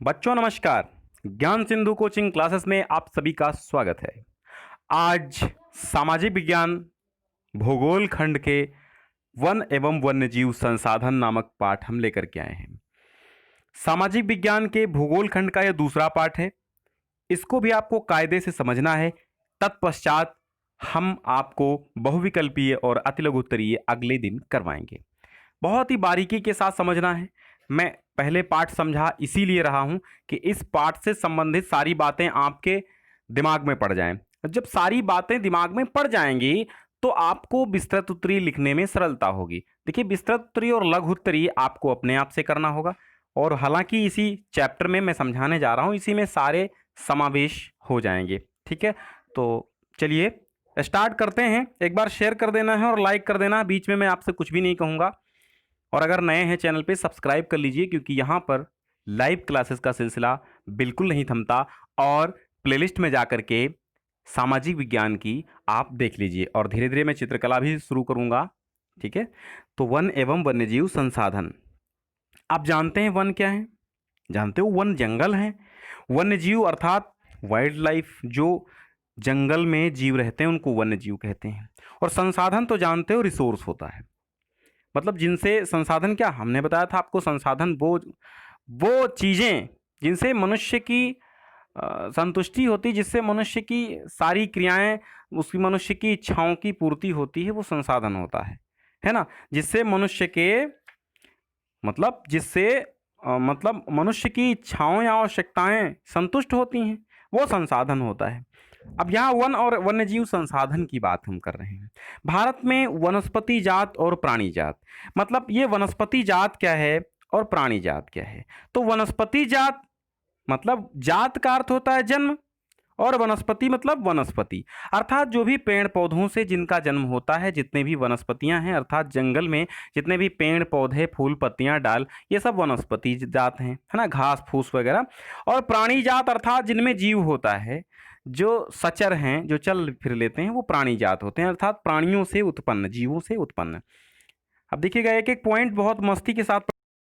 बच्चों नमस्कार। ज्ञान सिंधु कोचिंग क्लासेस में आप सभी का स्वागत है। आज सामाजिक विज्ञान भूगोल खंड के वन एवं वन्यजीव संसाधन नामक पाठ हम लेकर के आए हैं। सामाजिक विज्ञान के भूगोल खंड का यह दूसरा पाठ है। इसको भी आपको कायदे से समझना है। तत्पश्चात हम आपको बहुविकल्पीय और अतिलघु उत्तरीय अगले दिन करवाएंगे। बहुत ही बारीकी के साथ समझना है। मैं पहले पाठ समझा इसीलिए रहा हूं कि इस पाठ से संबंधित सारी बातें आपके दिमाग में पड़ जाएं। जब सारी बातें दिमाग में पड़ जाएंगी तो आपको विस्तृत उत्तरीय लिखने में सरलता होगी। देखिए, विस्तृत उत्तरीय और लघु उत्तरीय आपको अपने आप से करना होगा, और हालांकि इसी चैप्टर में मैं समझाने जा रहा हूं, इसी में सारे समावेश हो जाएंगे। ठीक है, तो चलिए स्टार्ट करते हैं। एक बार शेयर कर देना है और लाइक कर देना है। बीच में मैं आपसे कुछ भी नहीं कहूँगा। और अगर नए हैं चैनल पे सब्सक्राइब कर लीजिए, क्योंकि यहाँ पर लाइव क्लासेस का सिलसिला बिल्कुल नहीं थमता। और प्लेलिस्ट में जाकर के सामाजिक विज्ञान की आप देख लीजिए, और धीरे धीरे मैं चित्रकला भी शुरू करूँगा। ठीक है, तो वन एवं वन्यजीव संसाधन। आप जानते हैं वन क्या है? जानते हो, वन जंगल है। वन्यजीव अर्थात वाइल्ड लाइफ, जो जंगल में जीव रहते हैं उनको वन्यजीव कहते हैं। और संसाधन तो जानते हो, रिसोर्स होता है। मतलब जिनसे संसाधन, क्या हमने बताया था आपको, संसाधन वो चीज़ें जिनसे मनुष्य की संतुष्टि होती, जिससे मनुष्य की सारी क्रियाएं, उसकी मनुष्य की इच्छाओं की पूर्ति होती है, वो संसाधन होता है ना। जिससे मनुष्य के मतलब मनुष्य की इच्छाओं या आवश्यकताएं संतुष्ट होती हैं, वो संसाधन होता है। अब यहाँ वन और वन्यजीव संसाधन की बात हम कर रहे हैं। भारत में वनस्पति जात और प्राणी जात, मतलब ये वनस्पति जात क्या है और प्राणी जात क्या है। तो वनस्पति जात मतलब जात का अर्थ होता है जन्म, और वनस्पति मतलब वनस्पति, अर्थात जो भी पेड़ पौधों से जिनका जन्म होता है, जितने भी वनस्पतियां हैं, अर्थात जंगल में जितने भी पेड़ पौधे, फूल, पत्तियां, डाल, ये सब वनस्पति जात हैं, है ना, घास फूस वगैरह। और प्राणी जात अर्थात जिनमें जीव होता है, जो सचर हैं, जो चल फिर लेते हैं, वो प्राणी जात होते हैं, अर्थात प्राणियों से उत्पन्न, जीवों से उत्पन्न। अब देखिएगा, एक एक पॉइंट बहुत मस्ती के साथ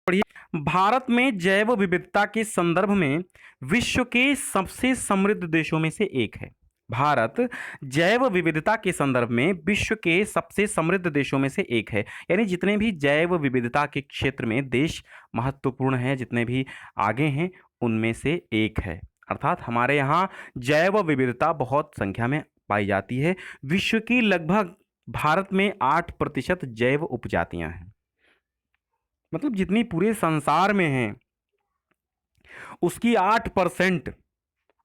पढ़िए। भारत में जैव विविधता के संदर्भ में विश्व के सबसे समृद्ध देशों में से एक है। भारत जैव विविधता के संदर्भ में विश्व के सबसे समृद्ध देशों में से एक है। यानी जितने भी जैव विविधता के क्षेत्र में देश महत्वपूर्ण हैं, जितने भी आगे हैं, उनमें से एक है। अर्थात हमारे यहाँ जैव विविधता बहुत संख्या में पाई जाती है। विश्व की लगभग भारत में 8% जैव उपजातियां हैं। मतलब जितनी पूरे संसार में हैं, उसकी 8%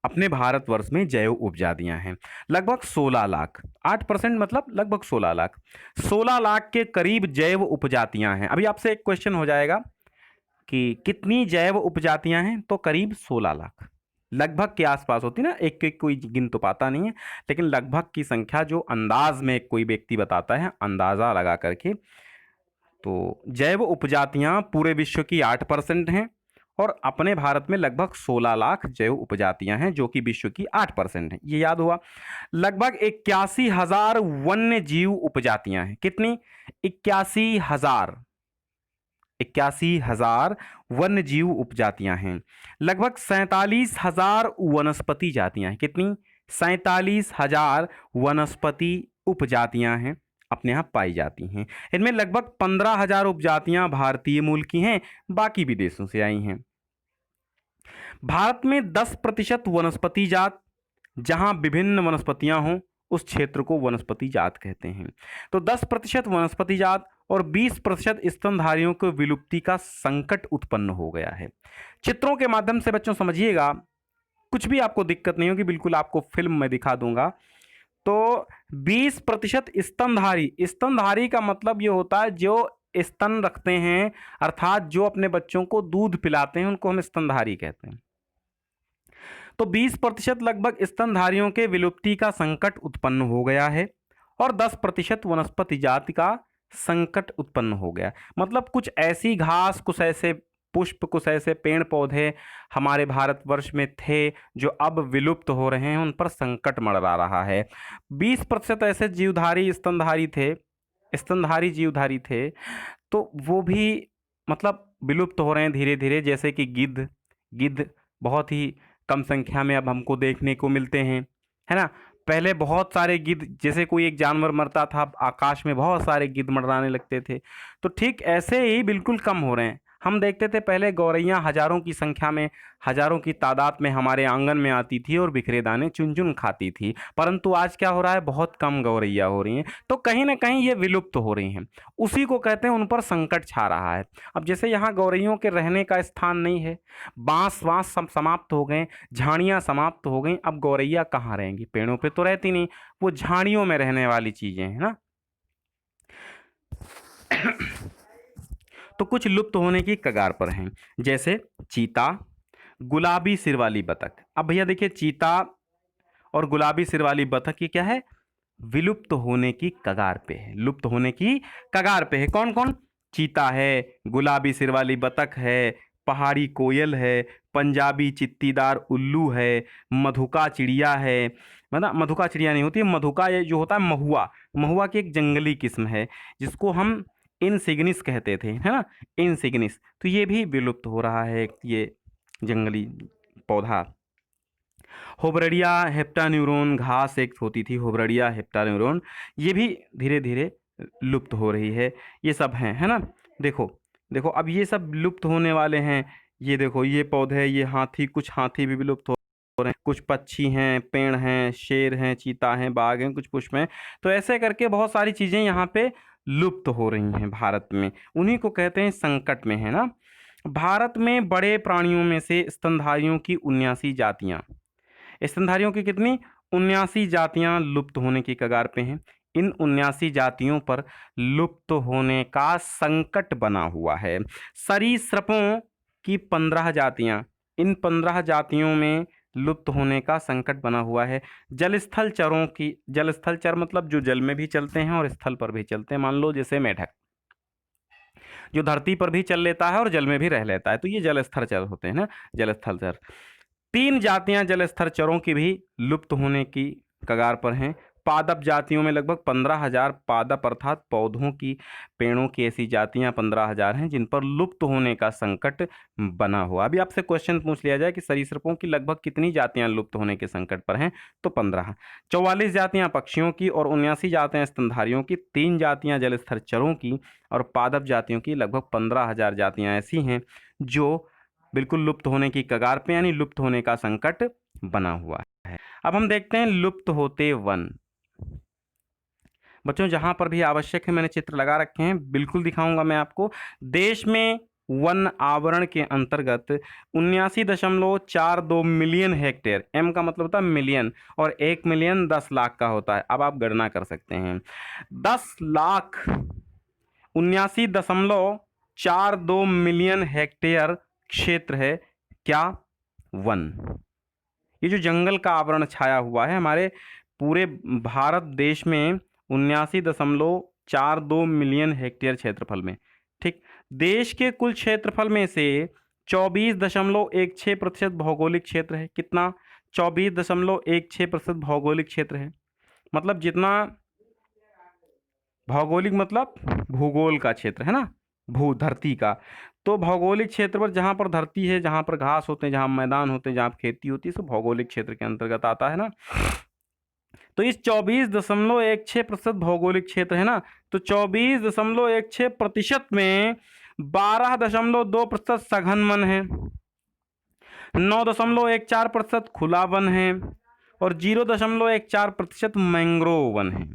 अपने भारतवर्ष में जैव उपजातियां हैं। लगभग 16 लाख, 8% मतलब लगभग 16 लाख, 16 लाख के करीब जैव उपजातियां हैं। अभी आपसे एक क्वेश्चन हो जाएगा कि कितनी जैव उपजातियां हैं, तो करीब 16 लाख, लगभग के आसपास होती ना, एक एक कोई गिन तो पाता नहीं है, लेकिन लगभग की संख्या जो अंदाज में कोई व्यक्ति बताता है, अंदाजा लगा करके। तो जैव उपजातियां पूरे विश्व की 8% हैं, और अपने भारत में लगभग 16 लाख जैव उपजातियां हैं, जो कि विश्व की 8% हैं। ये याद हुआ। लगभग 81,000 वन्य जीव उपजातियां हैं। कितनी? 81,000, 81,000 वन्य जीव उपजातियां हैं। लगभग 47,000 वनस्पति जातियां हैं। कितनी? 47,000 वनस्पति उपजातियां हैं, अपने यहाँ पाई जाती हैं। इनमें लगभग 15,000 उपजातियां भारतीय मूल की हैं, बाकी विदेशों से आई हैं। भारत में 10% वनस्पति जात, जहां विभिन्न वनस्पतियां हों, उस क्षेत्र को वनस्पति जात कहते हैं। तो 10% वनस्पति जात और 20% स्तनधारियों को विलुप्ति का संकट उत्पन्न हो गया है। चित्रों के माध्यम से बच्चों समझिएगा, कुछ भी आपको दिक्कत नहीं होगी, बिल्कुल आपको फिल्म में दिखा दूंगा। तो 20% स्तनधारी, स्तनधारी का मतलब ये होता है जो स्तन रखते हैं, अर्थात जो अपने बच्चों को दूध पिलाते हैं, उनको हम स्तनधारी कहते हैं। तो 20% लगभग स्तनधारियों के विलुप्ति का संकट उत्पन्न हो गया है, और 10% वनस्पति जाति का संकट उत्पन्न हो गया। मतलब कुछ ऐसी घास, कुछ ऐसे पुष्प, कुछ ऐसे पेड़ पौधे हमारे भारतवर्ष में थे जो अब विलुप्त हो रहे हैं, उन पर संकट मंडरा रहा है। 20% ऐसे जीवधारी स्तनधारी थे, स्तनधारी जीवधारी थे, तो वो भी मतलब विलुप्त हो रहे हैं धीरे धीरे, जैसे कि गिद्ध, गिद्ध बहुत ही कम संख्या में अब हमको देखने को मिलते हैं, है ना। पहले बहुत सारे गिद्ध, जैसे कोई एक जानवर मरता था, अब आकाश में बहुत सारे गिद्ध मंडराने लगते थे। तो ठीक ऐसे ही बिल्कुल कम हो रहे हैं। हम देखते थे पहले गौरैया हजारों की संख्या में, हजारों की तादाद में हमारे आंगन में आती थी और बिखरे दाने चुन चुन खाती थी, परंतु आज क्या हो रहा है, बहुत कम गौरैया हो रही हैं। तो कहीं ना कहीं ये विलुप्त हो रही हैं, उसी को कहते हैं उन पर संकट छा रहा है। अब जैसे यहाँ गौरैयों के रहने का स्थान नहीं है, बांस वांस सब समाप्त हो गए, झाड़ियाँ समाप्त हो गई, अब गौरैया कहाँ रहेंगी, पेड़ों पे तो रहती नहीं, वो झाड़ियों में रहने वाली चीजें हैं ना। तो कुछ लुप्त होने की कगार पर हैं, जैसे चीता, गुलाबी सिर वाली बतख। अब भैया देखिए, चीता और गुलाबी सिर वाली बतख ये क्या है, विलुप्त होने की कगार पे है, लुप्त होने की कगार पे है। कौन कौन, चीता है, गुलाबी सिर वाली बतख है, पहाड़ी कोयल है, पंजाबी चित्तीदार उल्लू है, मधुका चिड़िया है, मतलब मधुका चिड़िया नहीं होती, मधुका ये जो होता है महुआ, महुआ की एक जंगली किस्म है जिसको हम इनसिग्निस कहते थे, है ना, इनसिग्निस। तो ये भी विलुप्त हो रहा है ये जंगली पौधा। होबरडिया हेप्टान्यूरोन घास एक होती थी, होबरडिया हेप्टान्यूरोन, ये भी धीरे धीरे लुप्त हो रही है। ये सब हैं, है ना। देखो देखो अब ये सब लुप्त होने वाले हैं। ये देखो ये पौधे, ये हाथी, कुछ हाथी भी विलुप्त हो रहे हैं, कुछ पक्षी हैं, पेड़ हैं, शेर हैं, चीता हैं, बाघ हैं, कुछ पुष्प हैं। तो ऐसे करके बहुत सारी चीज़ें यहाँ पे लुप्त हो रही हैं भारत में, उन्हीं को कहते हैं संकट में, है ना। भारत में बड़े प्राणियों में से स्तनधारियों की 79 जातियाँ, स्तनधारियों की कितनी, 79 जातियां लुप्त होने की कगार पे हैं। इन 79 जातियों पर लुप्त होने का संकट बना हुआ है। सरीसृपों की 15 जातियां, इन 15 जातियों में लुप्त होने का संकट बना हुआ है। जलस्थल चरों की, जलस्थल चर मतलब जो जल में भी चलते हैं और स्थल पर भी चलते हैं, मान लो जैसे मेढक जो धरती पर भी चल लेता है और जल में भी रह लेता है, तो ये जलस्थल चर होते हैं ना, जलस्थल चर। 3 जातियां जलस्तर चरों की भी लुप्त होने की कगार पर हैं। पादप जातियों में लगभग 15,000 पादप अर्थात पौधों की, पेड़ों की ऐसी जातियां 15,000 हैं जिन पर लुप्त होने का संकट बना हुआ। अभी आपसे क्वेश्चन पूछ लिया जाए कि सरीसृपों की लगभग कितनी जातियां लुप्त होने के संकट पर हैं, तो 15। 44 जातियां पक्षियों की और 79 जातियां स्तनधारियों की, 3 जातियां जलस्तर चरों की और पादप जातियों की लगभग 15,000 जातियां ऐसी हैं जो बिल्कुल लुप्त होने की कगार पे, यानी लुप्त होने का संकट बना हुआ है। अब हम देखते हैं लुप्त होते वन। बच्चों जहां पर भी आवश्यक है मैंने चित्र लगा रखे हैं, बिल्कुल दिखाऊंगा मैं आपको। देश में वन आवरण के अंतर्गत 79.42 मिलियन हेक्टेयर, एम का मतलब होता है मिलियन और 1 मिलियन 10 लाख का होता है। अब आप गणना कर सकते हैं, 10 लाख 79.42 मिलियन हेक्टेयर क्षेत्र है क्या, वन। ये जो जंगल का आवरण छाया हुआ है हमारे पूरे भारत देश में 79.42 मिलियन हेक्टेयर क्षेत्रफल में, ठीक। देश के कुल क्षेत्रफल में से 24.16% भौगोलिक क्षेत्र है। कितना, 24.16% भौगोलिक क्षेत्र है। मतलब जितना भौगोलिक मतलब भूगोल का क्षेत्र है ना, भू धरती का। तो भौगोलिक क्षेत्र पर जहाँ पर धरती है, जहाँ पर घास होते हैं, जहाँ मैदान होते हैं, जहाँ खेती होती है, सब भौगोलिक क्षेत्र के अंतर्गत आता है ना। तो इस 24.16% भौगोलिक क्षेत्र है ना, तो 24.16% में 12.2% सघन वन है, 9.14% खुला वन है और 0.14% मैंग्रोव वन है।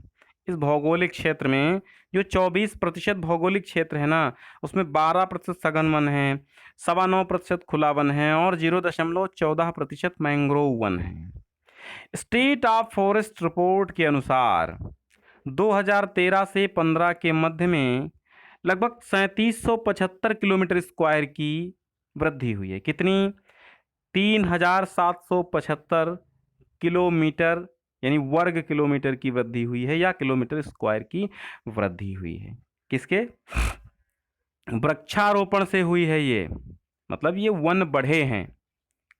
इस भौगोलिक क्षेत्र में जो 24% भौगोलिक क्षेत्र है ना, उसमें 12% सघन वन है, 9.25% खुला वन है और 0.14% मैंग्रोव वन है। स्टेट ऑफ फॉरेस्ट रिपोर्ट के अनुसार 2013 से 15 के मध्य में लगभग 3775 किलोमीटर स्क्वायर की वृद्धि हुई है। कितनी, 3775 किलोमीटर यानी वर्ग किलोमीटर की वृद्धि हुई है या किलोमीटर स्क्वायर की वृद्धि हुई है। किसके, वृक्षारोपण से हुई है ये, मतलब ये वन बढ़े हैं।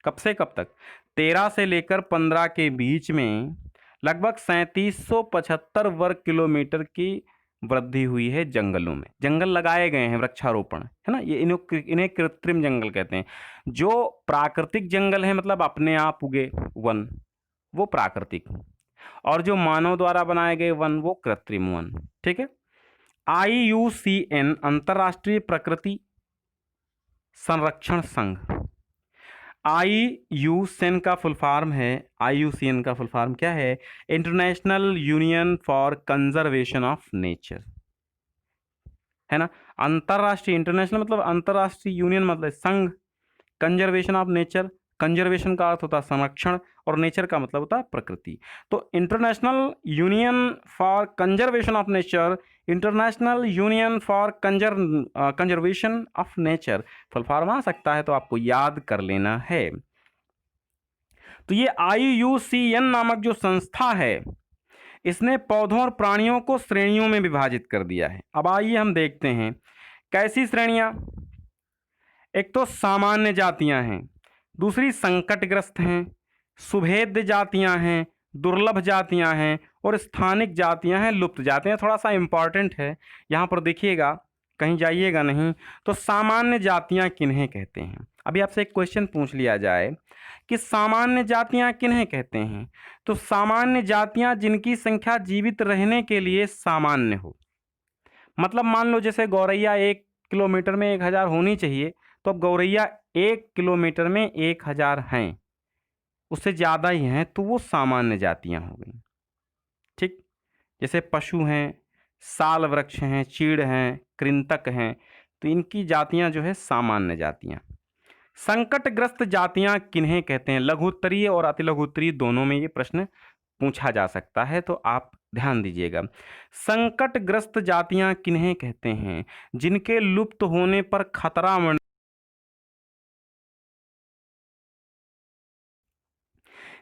कब से कब तक, 13 से लेकर 15 के बीच में लगभग 3775 वर्ग किलोमीटर की वृद्धि हुई है जंगलों में, जंगल लगाए गए हैं, वृक्षारोपण, है ना, ये इन्हें कृत्रिम जंगल कहते हैं। जो प्राकृतिक जंगल है मतलब अपने आप उगे वन, वो प्राकृतिक, और जो मानव द्वारा बनाए गए वन वो कृत्रिम वन। ठीक है। IUCN अंतर्राष्ट्रीय प्रकृति संरक्षण संघ, IUCN का फुल फॉर्म है, IUCN का फुल फॉर्म क्या है? International Union for Conservation of nature, है ना। अंतरराष्ट्रीय, इंटरनेशनल मतलब अंतरराष्ट्रीय, यूनियन मतलब संघ, कंजर्वेशन ऑफ नेचर, कंजर्वेशन का अर्थ होता है संरक्षण और नेचर का मतलब होता है प्रकृति। तो International Union for Conservation of Nature, International Union for Conservation of Nature full form आ सकता है, तो आपको याद कर लेना है। तो ये IUCN नामक जो संस्था है, इसने पौधों और प्राणियों को श्रेणियों में विभाजित कर दिया है। अब आइए हम देखते हैं कैसी श्रेणियां। एक तो सामान्य जातियां हैं, दूसरी संकटग्रस्त हैं, सुभेद्य जातियां हैं, दुर्लभ जातियां हैं, और स्थानिक जातियां हैं, लुप्त जातियां। थोड़ा सा इंपॉर्टेंट है, यहाँ पर देखिएगा, कहीं जाइएगा नहीं। तो सामान्य जातियां किन्हें कहते हैं? अभी आपसे एक क्वेश्चन पूछ लिया जाए कि सामान्य जातियां किन्हें कहते हैं, तो सामान्य जातियां जिनकी संख्या जीवित रहने के लिए सामान्य हो। मतलब मान लो जैसे गौरैया 1 किलोमीटर में 1000 होनी चाहिए, तो अब गौरैया 1 किलोमीटर में 1000 हैं, उससे ज़्यादा ही हैं, तो वो सामान्य जातियां हो गई। ठीक। जैसे पशु हैं, साल वृक्ष हैं, चीड़ हैं, कृंतक हैं, तो इनकी जातियां जो है सामान्य जातियां। संकटग्रस्त जातियां किन्हें कहते हैं? लघुत्तरीय और अतिलघुत्तरीय दोनों में ये प्रश्न पूछा जा सकता है, तो आप ध्यान दीजिएगा। संकटग्रस्त जातियां किन्हें कहते हैं? जिनके लुप्त होने पर खतरा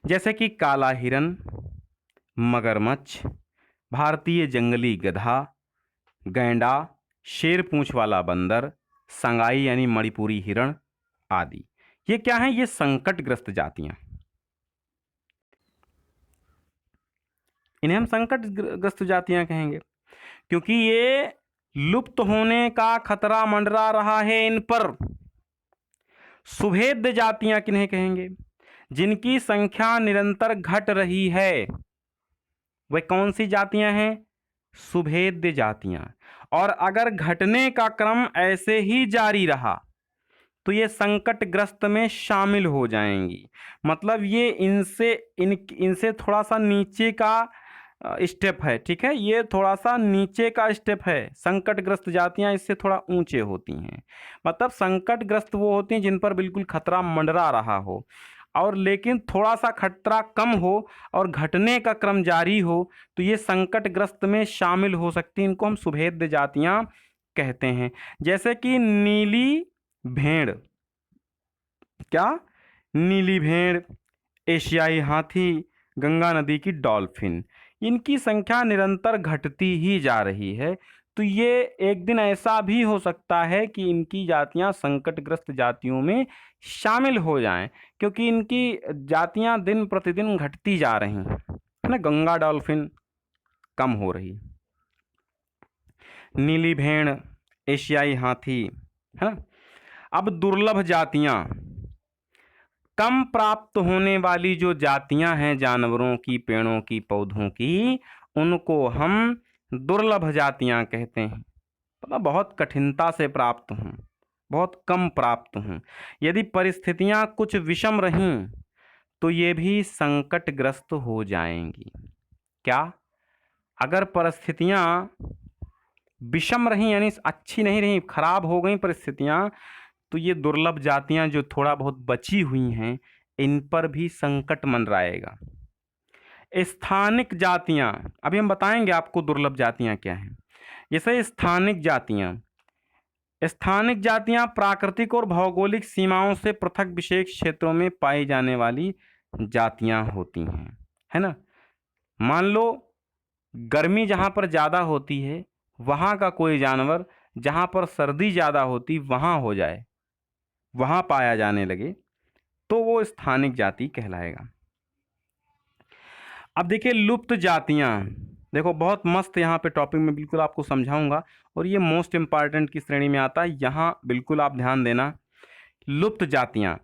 जैसे कि काला हिरन, मगरमच्छ, भारतीय जंगली गधा, गैंडा, शेर पूंछ वाला बंदर, संगाई यानी मणिपुरी हिरण आदि। ये क्या है? ये संकटग्रस्त जातियां, इन्हें हम संकटग्रस्त जातियां कहेंगे, क्योंकि ये लुप्त होने का खतरा मंडरा रहा है इन पर। सुभेद्य जातियां किन्हें कहेंगे? जिनकी संख्या निरंतर घट रही है। वे कौन सी जातियां हैं? सुभेद्य जातियां। और अगर घटने का क्रम ऐसे ही जारी रहा तो ये संकटग्रस्त में शामिल हो जाएंगी। मतलब ये इनसे थोड़ा सा नीचे का स्टेप है। ठीक है, ये थोड़ा सा नीचे का स्टेप है। संकटग्रस्त जातियां इससे थोड़ा ऊंचे होती हैं। मतलब संकटग्रस्त वो होती हैं जिन पर बिल्कुल खतरा मंडरा रहा हो, और लेकिन थोड़ा सा खतरा कम हो और घटने का क्रम जारी हो, तो ये संकटग्रस्त में शामिल हो सकती हैं। इनको हम सुभेद्य जातियां कहते हैं। जैसे कि नीली भेड़, क्या? नीली भेड़, एशियाई हाथी, गंगा नदी की डॉल्फिन, इनकी संख्या निरंतर घटती ही जा रही है। तो ये एक दिन ऐसा भी हो सकता है कि इनकी जातियां संकटग्रस्त जातियों में शामिल हो जाएं, क्योंकि इनकी जातियां दिन प्रतिदिन घटती जा रही हैं, है ना। गंगा डॉल्फिन कम हो रही, नीली भेड़, एशियाई हाथी, है ना। अब दुर्लभ जातियां, कम प्राप्त होने वाली जो जातियां हैं जानवरों की, पेड़ों की, पौधों की, उनको हम दुर्लभ जातियां कहते हैं। मतलब बहुत कठिनता से प्राप्त हों, बहुत कम प्राप्त हों। यदि परिस्थितियां कुछ विषम रहीं तो ये भी संकटग्रस्त हो जाएंगी। क्या? अगर परिस्थितियां विषम रहीं, यानी अच्छी नहीं रहीं, खराब हो गई परिस्थितियां, तो ये दुर्लभ जातियां जो थोड़ा बहुत बची हुई हैं, इन पर भी संकट मंडराएगा। स्थानिक जातियां, अभी हम बताएंगे आपको दुर्लभ जातियां क्या हैं। जैसे स्थानिक जातियां, स्थानिक जातियां प्राकृतिक और भौगोलिक सीमाओं से पृथक विशेष क्षेत्रों में पाई जाने वाली जातियां होती हैं, है ना। मान लो गर्मी जहां पर ज़्यादा होती है, वहां का कोई जानवर जहां पर सर्दी ज़्यादा होती वहां हो जाए, वहां पाया जाने लगे, तो वो स्थानिक जाति कहलाएगा। अब देखिए लुप्त जातियां, देखो बहुत मस्त यहाँ पे टॉपिक में बिल्कुल आपको समझाऊंगा, और ये मोस्ट इम्पॉर्टेंट की श्रेणी में आता है, यहाँ बिल्कुल आप ध्यान देना। लुप्त जातियाँ,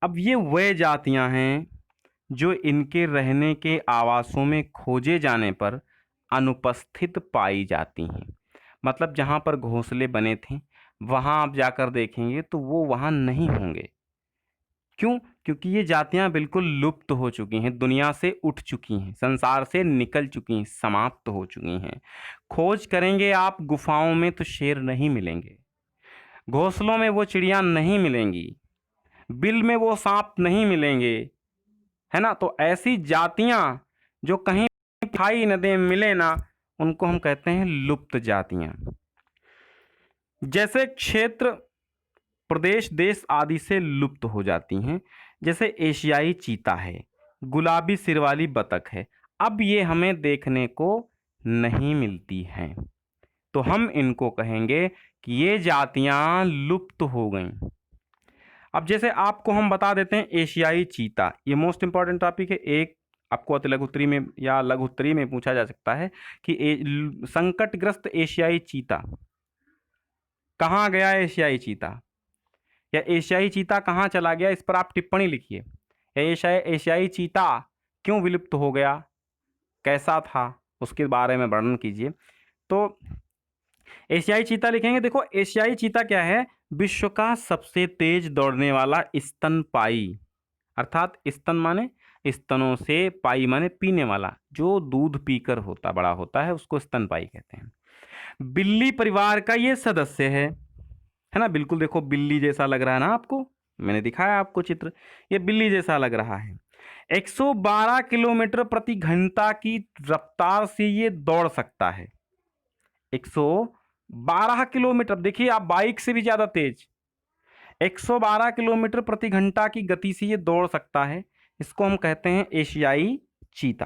अब ये वे जातियाँ हैं जो इनके रहने के आवासों में खोजे जाने पर अनुपस्थित पाई जाती हैं। मतलब जहाँ पर घोंसले बने थे वहाँ आप जाकर देखेंगे तो वो वहाँ नहीं होंगे। क्यों? क्योंकि ये जातियां बिल्कुल लुप्त हो चुकी हैं, दुनिया से उठ चुकी हैं, संसार से निकल चुकी हैं, समाप्त हो चुकी हैं। खोज करेंगे आप गुफाओं में तो शेर नहीं मिलेंगे, घोंसलों में वो चिड़िया नहीं मिलेंगी, बिल में वो सांप नहीं मिलेंगे, है ना। तो ऐसी जातियां जो कहीं दिखाई न दे, मिले ना, उनको हम कहते हैं लुप्त जातियां। जैसे क्षेत्र, प्रदेश, देश आदि से लुप्त हो जाती हैं। जैसे एशियाई चीता है, गुलाबी सिर वाली बतख है, अब ये हमें देखने को नहीं मिलती हैं, तो हम इनको कहेंगे कि ये जातियां लुप्त हो गईं। अब जैसे आपको हम बता देते हैं एशियाई चीता, ये मोस्ट इंपॉर्टेंट टॉपिक है। एक आपको अति लघु उत्तरी में या लघु उत्तरी में पूछा जा सकता है कि संकटग्रस्त एशियाई चीता कहाँ गया, एशियाई चीता, या एशियाई चीता कहाँ चला गया, इस पर आप टिप्पणी लिखिए। या एशियाई चीता क्यों विलुप्त हो गया, कैसा था, उसके बारे में वर्णन कीजिए। तो एशियाई चीता लिखेंगे। देखो एशियाई चीता क्या है, विश्व का सबसे तेज दौड़ने वाला स्तनपाई, अर्थात स्तन माने स्तनों से, पाई माने पीने वाला, जो दूध पीकर होता बड़ा होता है उसको स्तनपाई कहते हैं। बिल्ली परिवार का ये सदस्य है ना। बिल्कुल देखो बिल्ली जैसा लग रहा है ना आपको, मैंने दिखाया आपको चित्र, ये बिल्ली जैसा लग रहा है। 112 किलोमीटर प्रति घंटा की रफ्तार से ये दौड़ सकता है। 112 किलोमीटर, देखिए आप बाइक से भी ज्यादा तेज, 112 किलोमीटर प्रति घंटा की गति से ये दौड़ सकता है। इसको हम कहते हैं एशियाई चीता,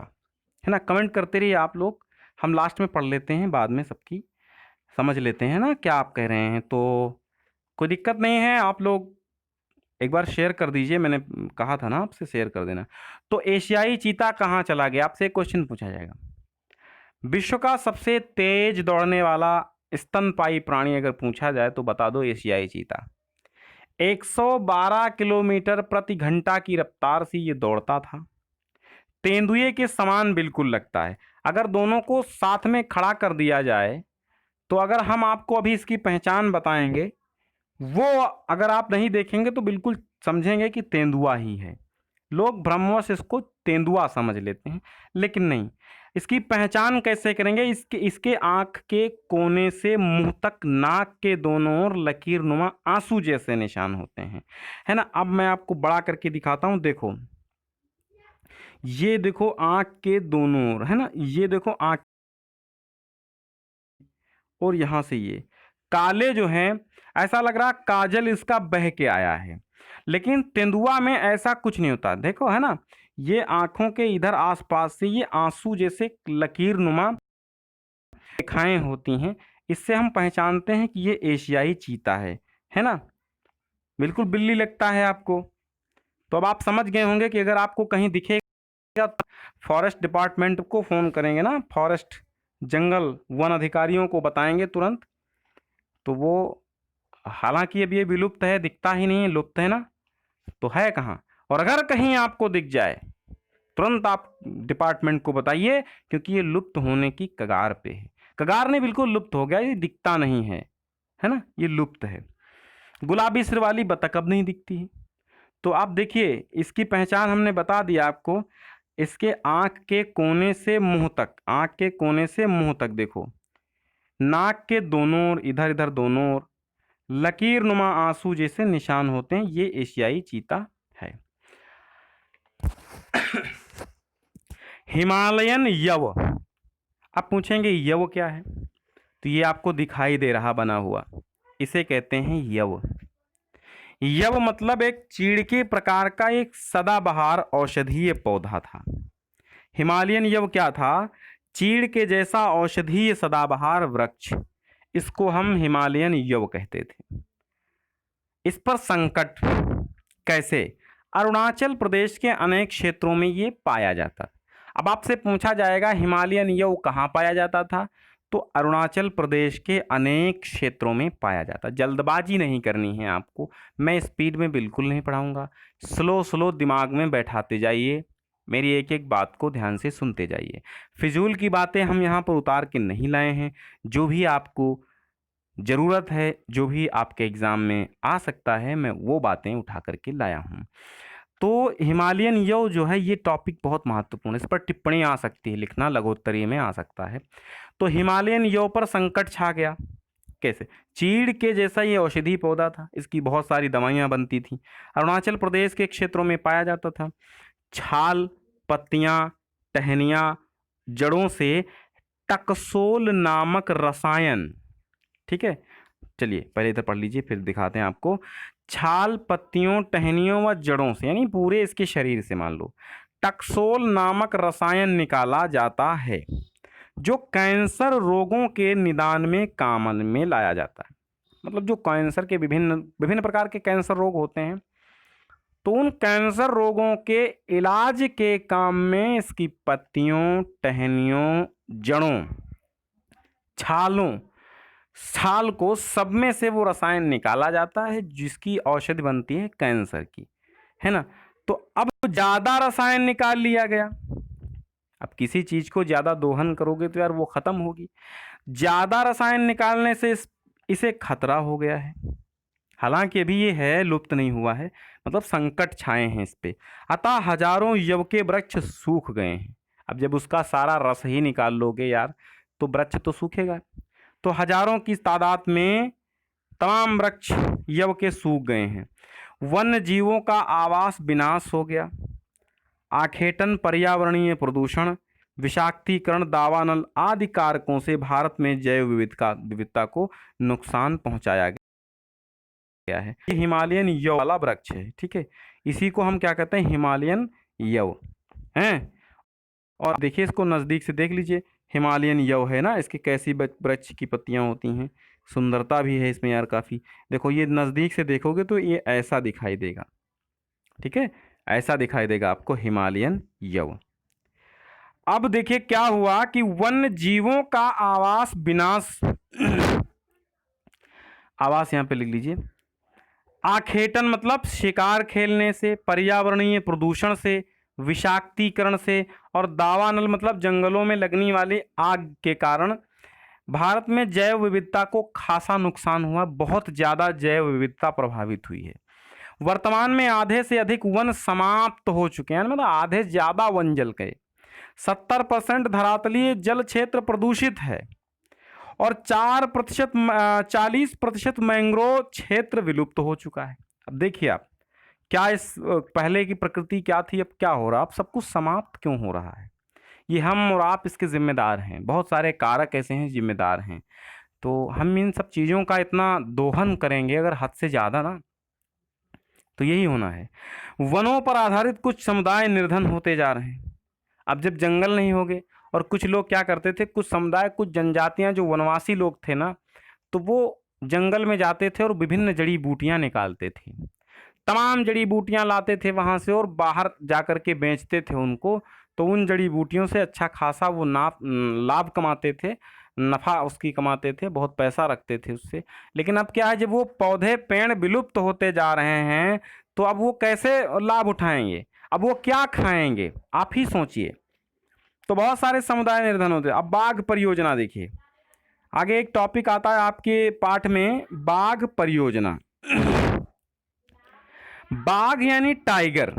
है ना। कमेंट करते रहिए आप लोग, हम लास्ट में पढ़ लेते हैं, बाद में सबकी समझ लेते हैं ना क्या आप कह रहे हैं। तो कोई दिक्कत नहीं है, आप लोग एक बार शेयर कर दीजिए, मैंने कहा था ना आपसे शेयर कर देना। तो एशियाई चीता कहाँ चला गया, आपसे एक क्वेश्चन पूछा जाएगा। विश्व का सबसे तेज दौड़ने वाला स्तनपाई प्राणी अगर पूछा जाए तो बता दो एशियाई चीता। 112 किलोमीटर प्रति घंटा की रफ्तार से ये दौड़ता था, तेंदुए के समान बिल्कुल लगता है। अगर दोनों को साथ में खड़ा कर दिया जाए तो अगर हम आपको अभी इसकी पहचान बताएंगे, वो अगर आप नहीं देखेंगे तो बिल्कुल समझेंगे कि तेंदुआ ही है। लोग भ्रमवश इसको तेंदुआ समझ लेते हैं, लेकिन नहीं। इसकी पहचान कैसे करेंगे, इसके आंख के कोने से मुंह तक नाक के दोनों ओर लकीर नुमा आंसू जैसे निशान होते हैं, है ना। अब मैं आपको बड़ा करके दिखाता हूं, देखो ये देखो आंख के दोनों ओर, है ना, ये देखो आंख, और यहां से ये काले जो हैं, ऐसा लग रहा काजल इसका बह के आया है, लेकिन तेंदुआ में ऐसा कुछ नहीं होता। देखो है ना, ये आंखों के इधर आसपास से ये आंसू जैसे लकीर नुमा रेखाएं होती हैं, इससे हम पहचानते हैं कि ये एशियाई चीता है ना। बिल्कुल बिल्ली लगता है आपको। तो अब आप समझ गए होंगे कि अगर आपको कहीं दिखेगा तो फॉरेस्ट डिपार्टमेंट को फोन करेंगे ना, फॉरेस्ट जंगल वन अधिकारियों को बताएंगे तुरंत, तो वो, हालांकि अब ये विलुप्त है, दिखता ही नहीं है, लुप्त है ना, तो है कहाँ। और अगर कहीं आपको दिख जाए तुरंत आप डिपार्टमेंट को बताइए, क्योंकि ये लुप्त होने की कगार पे है। कगार नहीं, बिल्कुल लुप्त हो गया, ये दिखता नहीं है ना, ये लुप्त है। गुलाबी सिर वाली बतख अब नहीं दिखती है। तो आप देखिए इसकी पहचान हमने बता दिया आपको, इसके आंख के कोने से मुंह तक, आंख के कोने से मुंह तक देखो, नाक के दोनों ओर, इधर इधर दोनों ओर लकीर नुमा आंसू जैसे निशान होते हैं, ये एशियाई चीता है। हिमालयन यव, अब पूछेंगे यव क्या है, तो ये आपको दिखाई दे रहा बना हुआ, इसे कहते हैं यव। यव मतलब एक चीड़ के प्रकार का एक सदाबहार औषधीय पौधा था। हिमालयन यव क्या था, चीड़ के जैसा औषधीय सदाबहार वृक्ष, इसको हम हिमालयन यव कहते थे। इस पर संकट कैसे, अरुणाचल प्रदेश के अनेक क्षेत्रों में ये पाया जाता। अब आपसे पूछा जाएगा हिमालयन यव कहाँ पाया जाता था, तो अरुणाचल प्रदेश के अनेक क्षेत्रों में पाया जाता। जल्दबाजी नहीं करनी है आपको, मैं स्पीड में बिल्कुल नहीं पढ़ाऊंगा, स्लो स्लो दिमाग में बैठाते जाइए, मेरी एक एक बात को ध्यान से सुनते जाइए। फिजूल की बातें हम यहाँ पर उतार के नहीं लाए हैं, जो भी आपको ज़रूरत है, जो भी आपके एग्ज़ाम में आ सकता है, मैं वो बातें उठा करके लाया हूँ। तो हिमालयन यव जो है ये टॉपिक बहुत महत्वपूर्ण है, इस पर टिप्पणी आ सकती है, लिखना लघोत्तरी में आ सकता है। तो हिमालयन यव पर संकट छा गया। कैसे? चीड़ के जैसा ये औषधि पौधा था, इसकी बहुत सारी दवाइयाँ बनती थी, अरुणाचल प्रदेश के क्षेत्रों में पाया जाता था। छाल, पत्तियाँ, टहनियाँ, जड़ों से टकसोल नामक रसायन, ठीक है, चलिए पहले इधर पढ़ लीजिए फिर दिखाते हैं आपको। छाल, पत्तियों, टहनियों व जड़ों से, यानी पूरे इसके शरीर से मान लो, टकसोल नामक रसायन निकाला जाता है, जो कैंसर रोगों के निदान में काम में लाया जाता है। मतलब जो कैंसर के विभिन्न विभिन्न प्रकार के कैंसर रोग होते हैं, तो उन कैंसर रोगों के इलाज के काम में इसकी पत्तियों, टहनियों, जड़ों, छालों, छाल को सब में से वो रसायन निकाला जाता है जिसकी औषधि बनती है कैंसर की, है ना। तो अब ज़्यादा रसायन निकाल लिया गया। अब किसी चीज़ को ज़्यादा दोहन करोगे तो यार वो ख़त्म होगी। ज़्यादा रसायन निकालने से इसे खतरा हो गया है, हालांकि अभी ये है, लुप्त नहीं हुआ है, मतलब संकट छाए हैं इस पे। अतः हजारों यव के वृक्ष सूख गए हैं। अब जब उसका सारा रस ही निकाल लोगे यार, तो वृक्ष तो सूखेगा। तो हजारों की तादाद में तमाम वृक्ष यव के सूख गए हैं। वन्य जीवों का आवास विनाश हो गया। आखेटन, पर्यावरणीय प्रदूषण, विषाक्तीकरण, दावानल आदि कारकों से भारत में जैव विविधता को नुकसान पहुंचाया गया है। ये हिमालयन यव वाला वृक्ष है, ठीक है, इसी को हम क्या कहते हैं, हिमालयन यव हैं। और देखिए इसको नज़दीक से देख लीजिए, हिमालयन यव है ना, इसकी कैसी वृक्ष की पत्तियां होती हैं, सुंदरता भी है इसमें यार काफ़ी। देखो ये नज़दीक से देखोगे तो ये ऐसा दिखाई देगा, ठीक है, ऐसा दिखाई देगा आपको हिमालयन यव। अब देखिए क्या हुआ कि वन्य जीवों का आवास विनाश आवास यहाँ पे लिख लीजिए। आखेटन मतलब शिकार खेलने से, पर्यावरणीय प्रदूषण से, विषाक्तीकरण से, और दावानल मतलब जंगलों में लगने वाली आग के कारण भारत में जैव विविधता को खासा नुकसान हुआ। बहुत ज़्यादा जैव विविधता प्रभावित हुई है। वर्तमान में आधे से अधिक वन समाप्त हो चुके हैं, मतलब आधे ज़्यादा वन जल गए। 70% धरातलीय जल क्षेत्र प्रदूषित है और 40% मैंग्रोव क्षेत्र विलुप्त हो चुका है। अब देखिए आप, क्या इस पहले की प्रकृति क्या थी, अब क्या हो रहा, अब सब कुछ समाप्त क्यों हो रहा है? ये हम और आप इसके जिम्मेदार हैं। बहुत सारे कारक ऐसे हैं जिम्मेदार हैं। तो हम इन सब चीज़ों का इतना दोहन करेंगे अगर हद से ज़्यादा ना, तो यही होना है। वनों पर आधारित कुछ समुदाय निर्धन होते जा रहे हैं। अब जब जंगल नहीं होंगे, और कुछ लोग क्या करते थे, कुछ समुदाय, कुछ जनजातियां जो वनवासी लोग थे ना, तो वो जंगल में जाते थे और विभिन्न जड़ी बूटियां निकालते थे, तमाम जड़ी बूटियां लाते थे वहां से और बाहर जा कर के बेचते थे उनको। तो उन जड़ी बूटियों से अच्छा खासा वो लाभ कमाते थे, नफ़ा उसकी कमाते थे, बहुत पैसा रखते थे उससे। लेकिन अब क्या है, जब वो पौधे पेड़ विलुप्त होते जा रहे हैं, तो अब वो कैसे लाभ उठाएंगे, अब वो क्या खाएंगे, आप ही सोचिए। तो बहुत सारे समुदाय निर्धन होते। अब बाघ परियोजना देखिए, आगे एक टॉपिक आता है आपके पाठ में, बाघ परियोजना। बाघ यानी टाइगर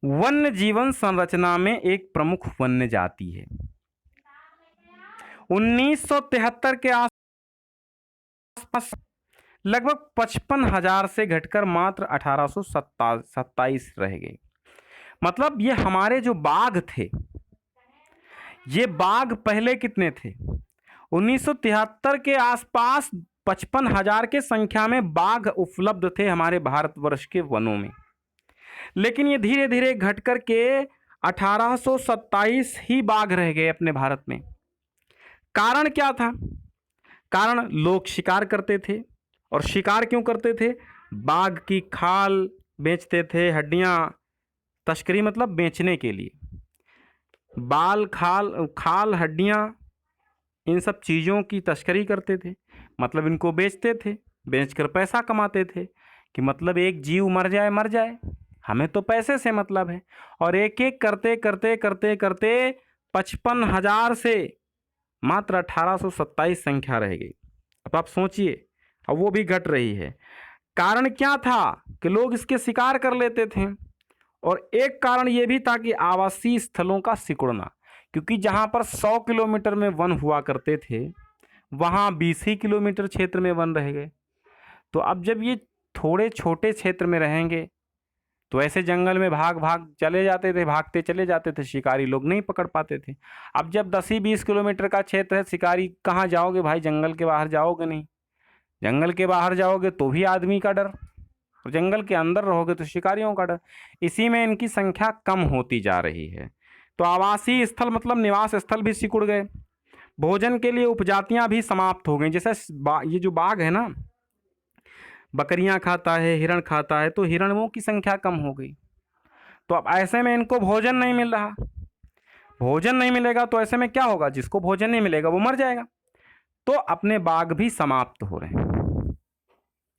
वन्य जीवन संरचना में एक प्रमुख वन्य जाति है। 1973 के आसपास लगभग 55,000 से घटकर मात्र 1827 रह गए। मतलब ये हमारे जो बाघ थे, ये बाघ पहले कितने थे, 1973 के आसपास 55,000 के संख्या में बाघ उपलब्ध थे हमारे भारतवर्ष के वनों में। लेकिन ये धीरे धीरे घट कर के 1827 ही बाघ रह गए अपने भारत में। कारण क्या था? कारण लोग शिकार करते थे, और शिकार क्यों करते थे? बाघ की खाल बेचते थे, हड्डियां, तस्करी मतलब बेचने के लिए। बाल, खाल खाल हड्डियाँ, इन सब चीज़ों की तस्करी करते थे। मतलब इनको बेचते थे, बेचकर पैसा कमाते थे कि मतलब एक जीव मर जाए, हमें तो पैसे से मतलब है। और एक एक करते करते करते करते 55,000 से मात्र 1827 संख्या रह गई। अब आप सोचिए, अब वो भी घट रही है। कारण क्या था कि लोग इसके शिकार कर लेते थे। और एक कारण ये भी था कि आवासीय स्थलों का सिकुड़ना, क्योंकि जहाँ पर 100 किलोमीटर में वन हुआ करते थे, वहाँ 20 ही किलोमीटर क्षेत्र में वन रह गए। तो अब जब ये थोड़े छोटे क्षेत्र में रहेंगे तो ऐसे जंगल में भाग भाग चले जाते थे, भागते चले जाते थे, शिकारी लोग नहीं पकड़ पाते थे। अब जब 10 ही 20 किलोमीटर का क्षेत्र है, शिकारी कहाँ जाओगे भाई, जंगल के बाहर जाओगे नहीं। जंगल के बाहर जाओगे तो भी आदमी का डर, और जंगल के अंदर रहोगे तो शिकारियों का डर। इसी में इनकी संख्या कम होती जा रही है। तो आवासीय स्थल मतलब निवास स्थल भी सिकुड़ गए। भोजन के लिए उपजातियां भी समाप्त हो गई। जैसे ये जो बाघ है ना, बकरियां खाता है, हिरण खाता है, तो हिरणों की संख्या कम हो गई। तो अब ऐसे में इनको भोजन नहीं मिल रहा। भोजन नहीं मिलेगा तो ऐसे में क्या होगा, जिसको भोजन नहीं मिलेगा वो मर जाएगा। तो अपने बाघ भी समाप्त हो रहे हैं,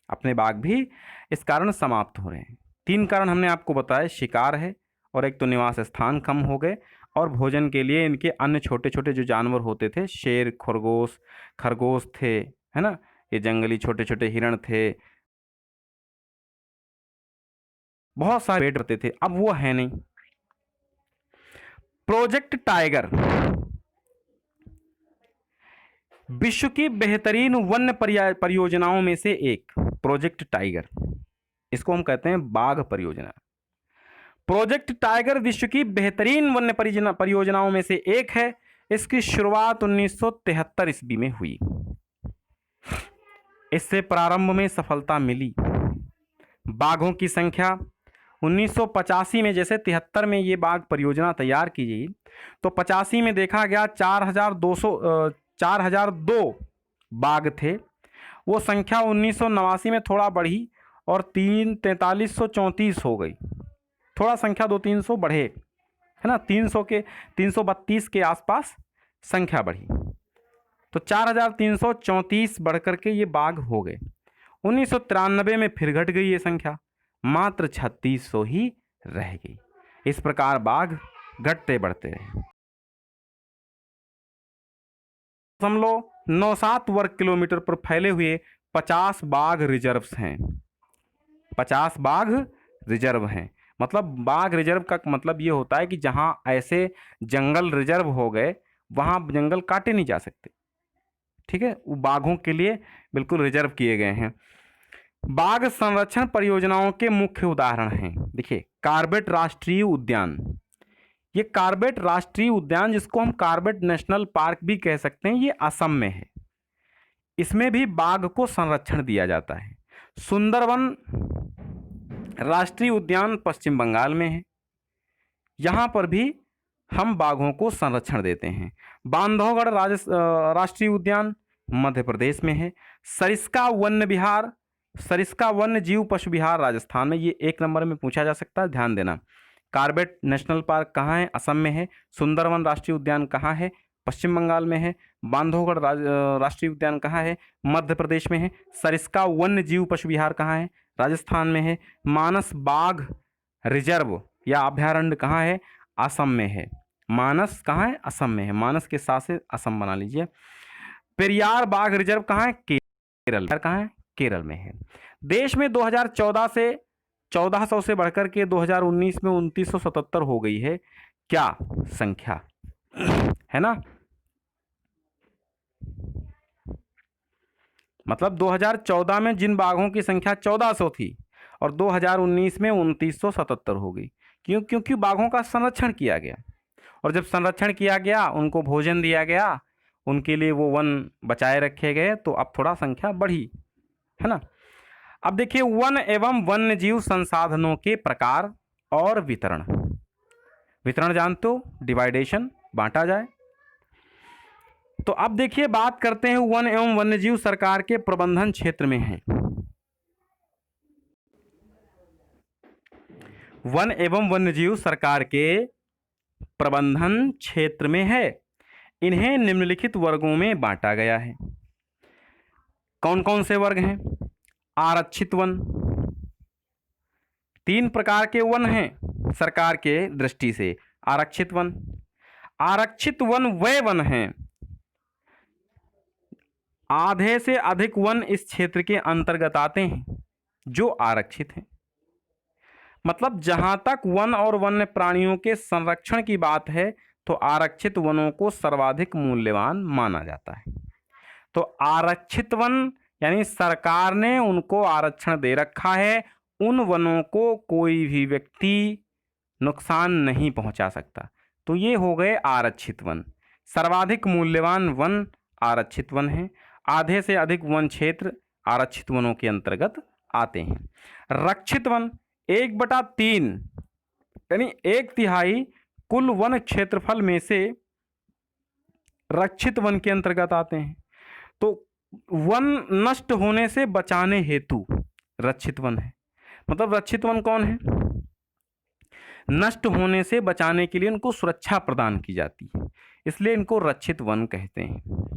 अपने बाघ भी इस कारण समाप्त हो रहे हैं। 3 कारण हमने आपको बताया, शिकार है, और एक तो निवास स्थान कम हो गए, और भोजन के लिए इनके अन्य छोटे छोटे जो जानवर होते थे, शेर, खरगोश खरगोश थे, है ना, ये जंगली छोटे छोटे हिरण थे, बहुत सारे पेड़ होते थे, अब वो है नहीं। प्रोजेक्ट टाइगर विश्व की बेहतरीन वन्य परियोजनाओं में से एक। प्रोजेक्ट टाइगर, इसको हम कहते हैं बाघ परियोजना। प्रोजेक्ट टाइगर विश्व की बेहतरीन वन्य परियोजनाओं में से एक है। इसकी शुरुआत 1973 ईस्वी में हुई। इससे प्रारंभ में सफलता मिली। बाघों की संख्या 1985 में, जैसे 73 में ये बाघ परियोजना तैयार की गई, तो 85 में देखा गया 4,002 बाघ थे। वो संख्या 1989 में थोड़ा बढ़ी और 4334 हो गई। थोड़ा संख्या 200-300 बढ़े, है ना, 300 के 332 के आसपास संख्या बढ़ी। तो 4334 बढ़ करके ये बाघ हो गए। 1993 में फिर घट गई ये संख्या, मात्र 3600 ही रह गई। इस प्रकार बाघ घटते बढ़ते रहे। 97 वर्ग किलोमीटर पर फैले हुए 50 बाघ रिजर्व्स हैं। 50 बाघ रिजर्व हैं। मतलब बाघ रिजर्व का मतलब ये होता है कि जहां ऐसे जंगल रिजर्व हो गए, वहां जंगल काटे नहीं जा सकते, ठीक है, वो बाघों के लिए बिल्कुल रिजर्व किए गए हैं। बाघ संरक्षण परियोजनाओं के मुख्य उदाहरण हैं। देखिए, कॉर्बेट राष्ट्रीय उद्यान, ये कॉर्बेट राष्ट्रीय उद्यान, जिसको हम कॉर्बेट नेशनल पार्क भी कह सकते हैं, ये असम में है। इसमें भी बाघ को संरक्षण दिया जाता है। सुंदरवन राष्ट्रीय उद्यान पश्चिम बंगाल में है, यहाँ पर भी हम बाघों को संरक्षण देते हैं। बांधवगढ़ राष्ट्रीय उद्यान मध्य प्रदेश में है। सरिस्का वन्य विहार, सरिस्का वन्य जीव पशु विहार राजस्थान में, ये 1 नंबर में पूछा जा सकता है, ध्यान देना। कॉर्बेट नेशनल पार्क कहाँ है, असम में है। सुंदरवन राष्ट्रीय उद्यान कहाँ है, पश्चिम बंगाल में है। बांधवगढ़ राष्ट्रीय उद्यान कहाँ है, मध्य प्रदेश में है। सरिस्का वन्य जीव पशु विहार कहाँ है, राजस्थान में है। मानस बाघ रिजर्व या अभ्यारण्य कहाँ है, असम में है। मानस कहाँ है, असम में है। मानस के साथ से असम बना लीजिए। पेरियार बाघ रिजर्व कहाँ है, केरल। कहाँ है, केरल में है। देश में 2014 से 1400 से बढ़कर के 2019 में 2977 हो गई है क्या संख्या, है ना। मतलब 2014 में जिन बाघों की संख्या 1400 थी और 2019 में 2977 हो गई। क्यों? क्योंकि बाघों का संरक्षण किया गया, और जब संरक्षण किया गया, उनको भोजन दिया गया, उनके लिए वो वन बचाए रखे गए, तो अब थोड़ा संख्या बढ़ी, है ना। अब देखिए, वन एवं वन्य जीव संसाधनों के प्रकार और वितरण। वितरण जानते हो, डिवाइडेशन, बांटा जाए। तो अब देखिए, बात करते हैं वन एवं वन्यजीव सरकार के प्रबंधन क्षेत्र में है। वन एवं वन्यजीव सरकार के प्रबंधन क्षेत्र में है। इन्हें निम्नलिखित वर्गों में बांटा गया है। कौन कौन से वर्ग हैं? आरक्षित वन, 3 प्रकार के वन हैं सरकार के दृष्टि से। आरक्षित वन, आरक्षित वन वे वन हैं आधे से अधिक वन इस क्षेत्र के अंतर्गत आते हैं जो आरक्षित हैं। मतलब जहां तक वन और वन्य प्राणियों के संरक्षण की बात है तो आरक्षित वनों को सर्वाधिक मूल्यवान माना जाता है। तो आरक्षित वन यानी सरकार ने उनको आरक्षण दे रखा है, उन वनों को कोई भी व्यक्ति नुकसान नहीं पहुंचा सकता। तो ये हो गए आरक्षित वन। सर्वाधिक मूल्यवान वन आरक्षित वन है। आधे से अधिक वन क्षेत्र आरक्षित वनों के अंतर्गत आते हैं। रक्षित वन 1/3 यानी 1/3 कुल वन क्षेत्रफल में से रक्षित वन के अंतर्गत आते हैं। तो वन नष्ट होने से बचाने हेतु रक्षित वन है। मतलब रक्षित वन कौन है? नष्ट होने से बचाने के लिए इनको सुरक्षा प्रदान की जाती है, इसलिए इनको रक्षित वन कहते हैं।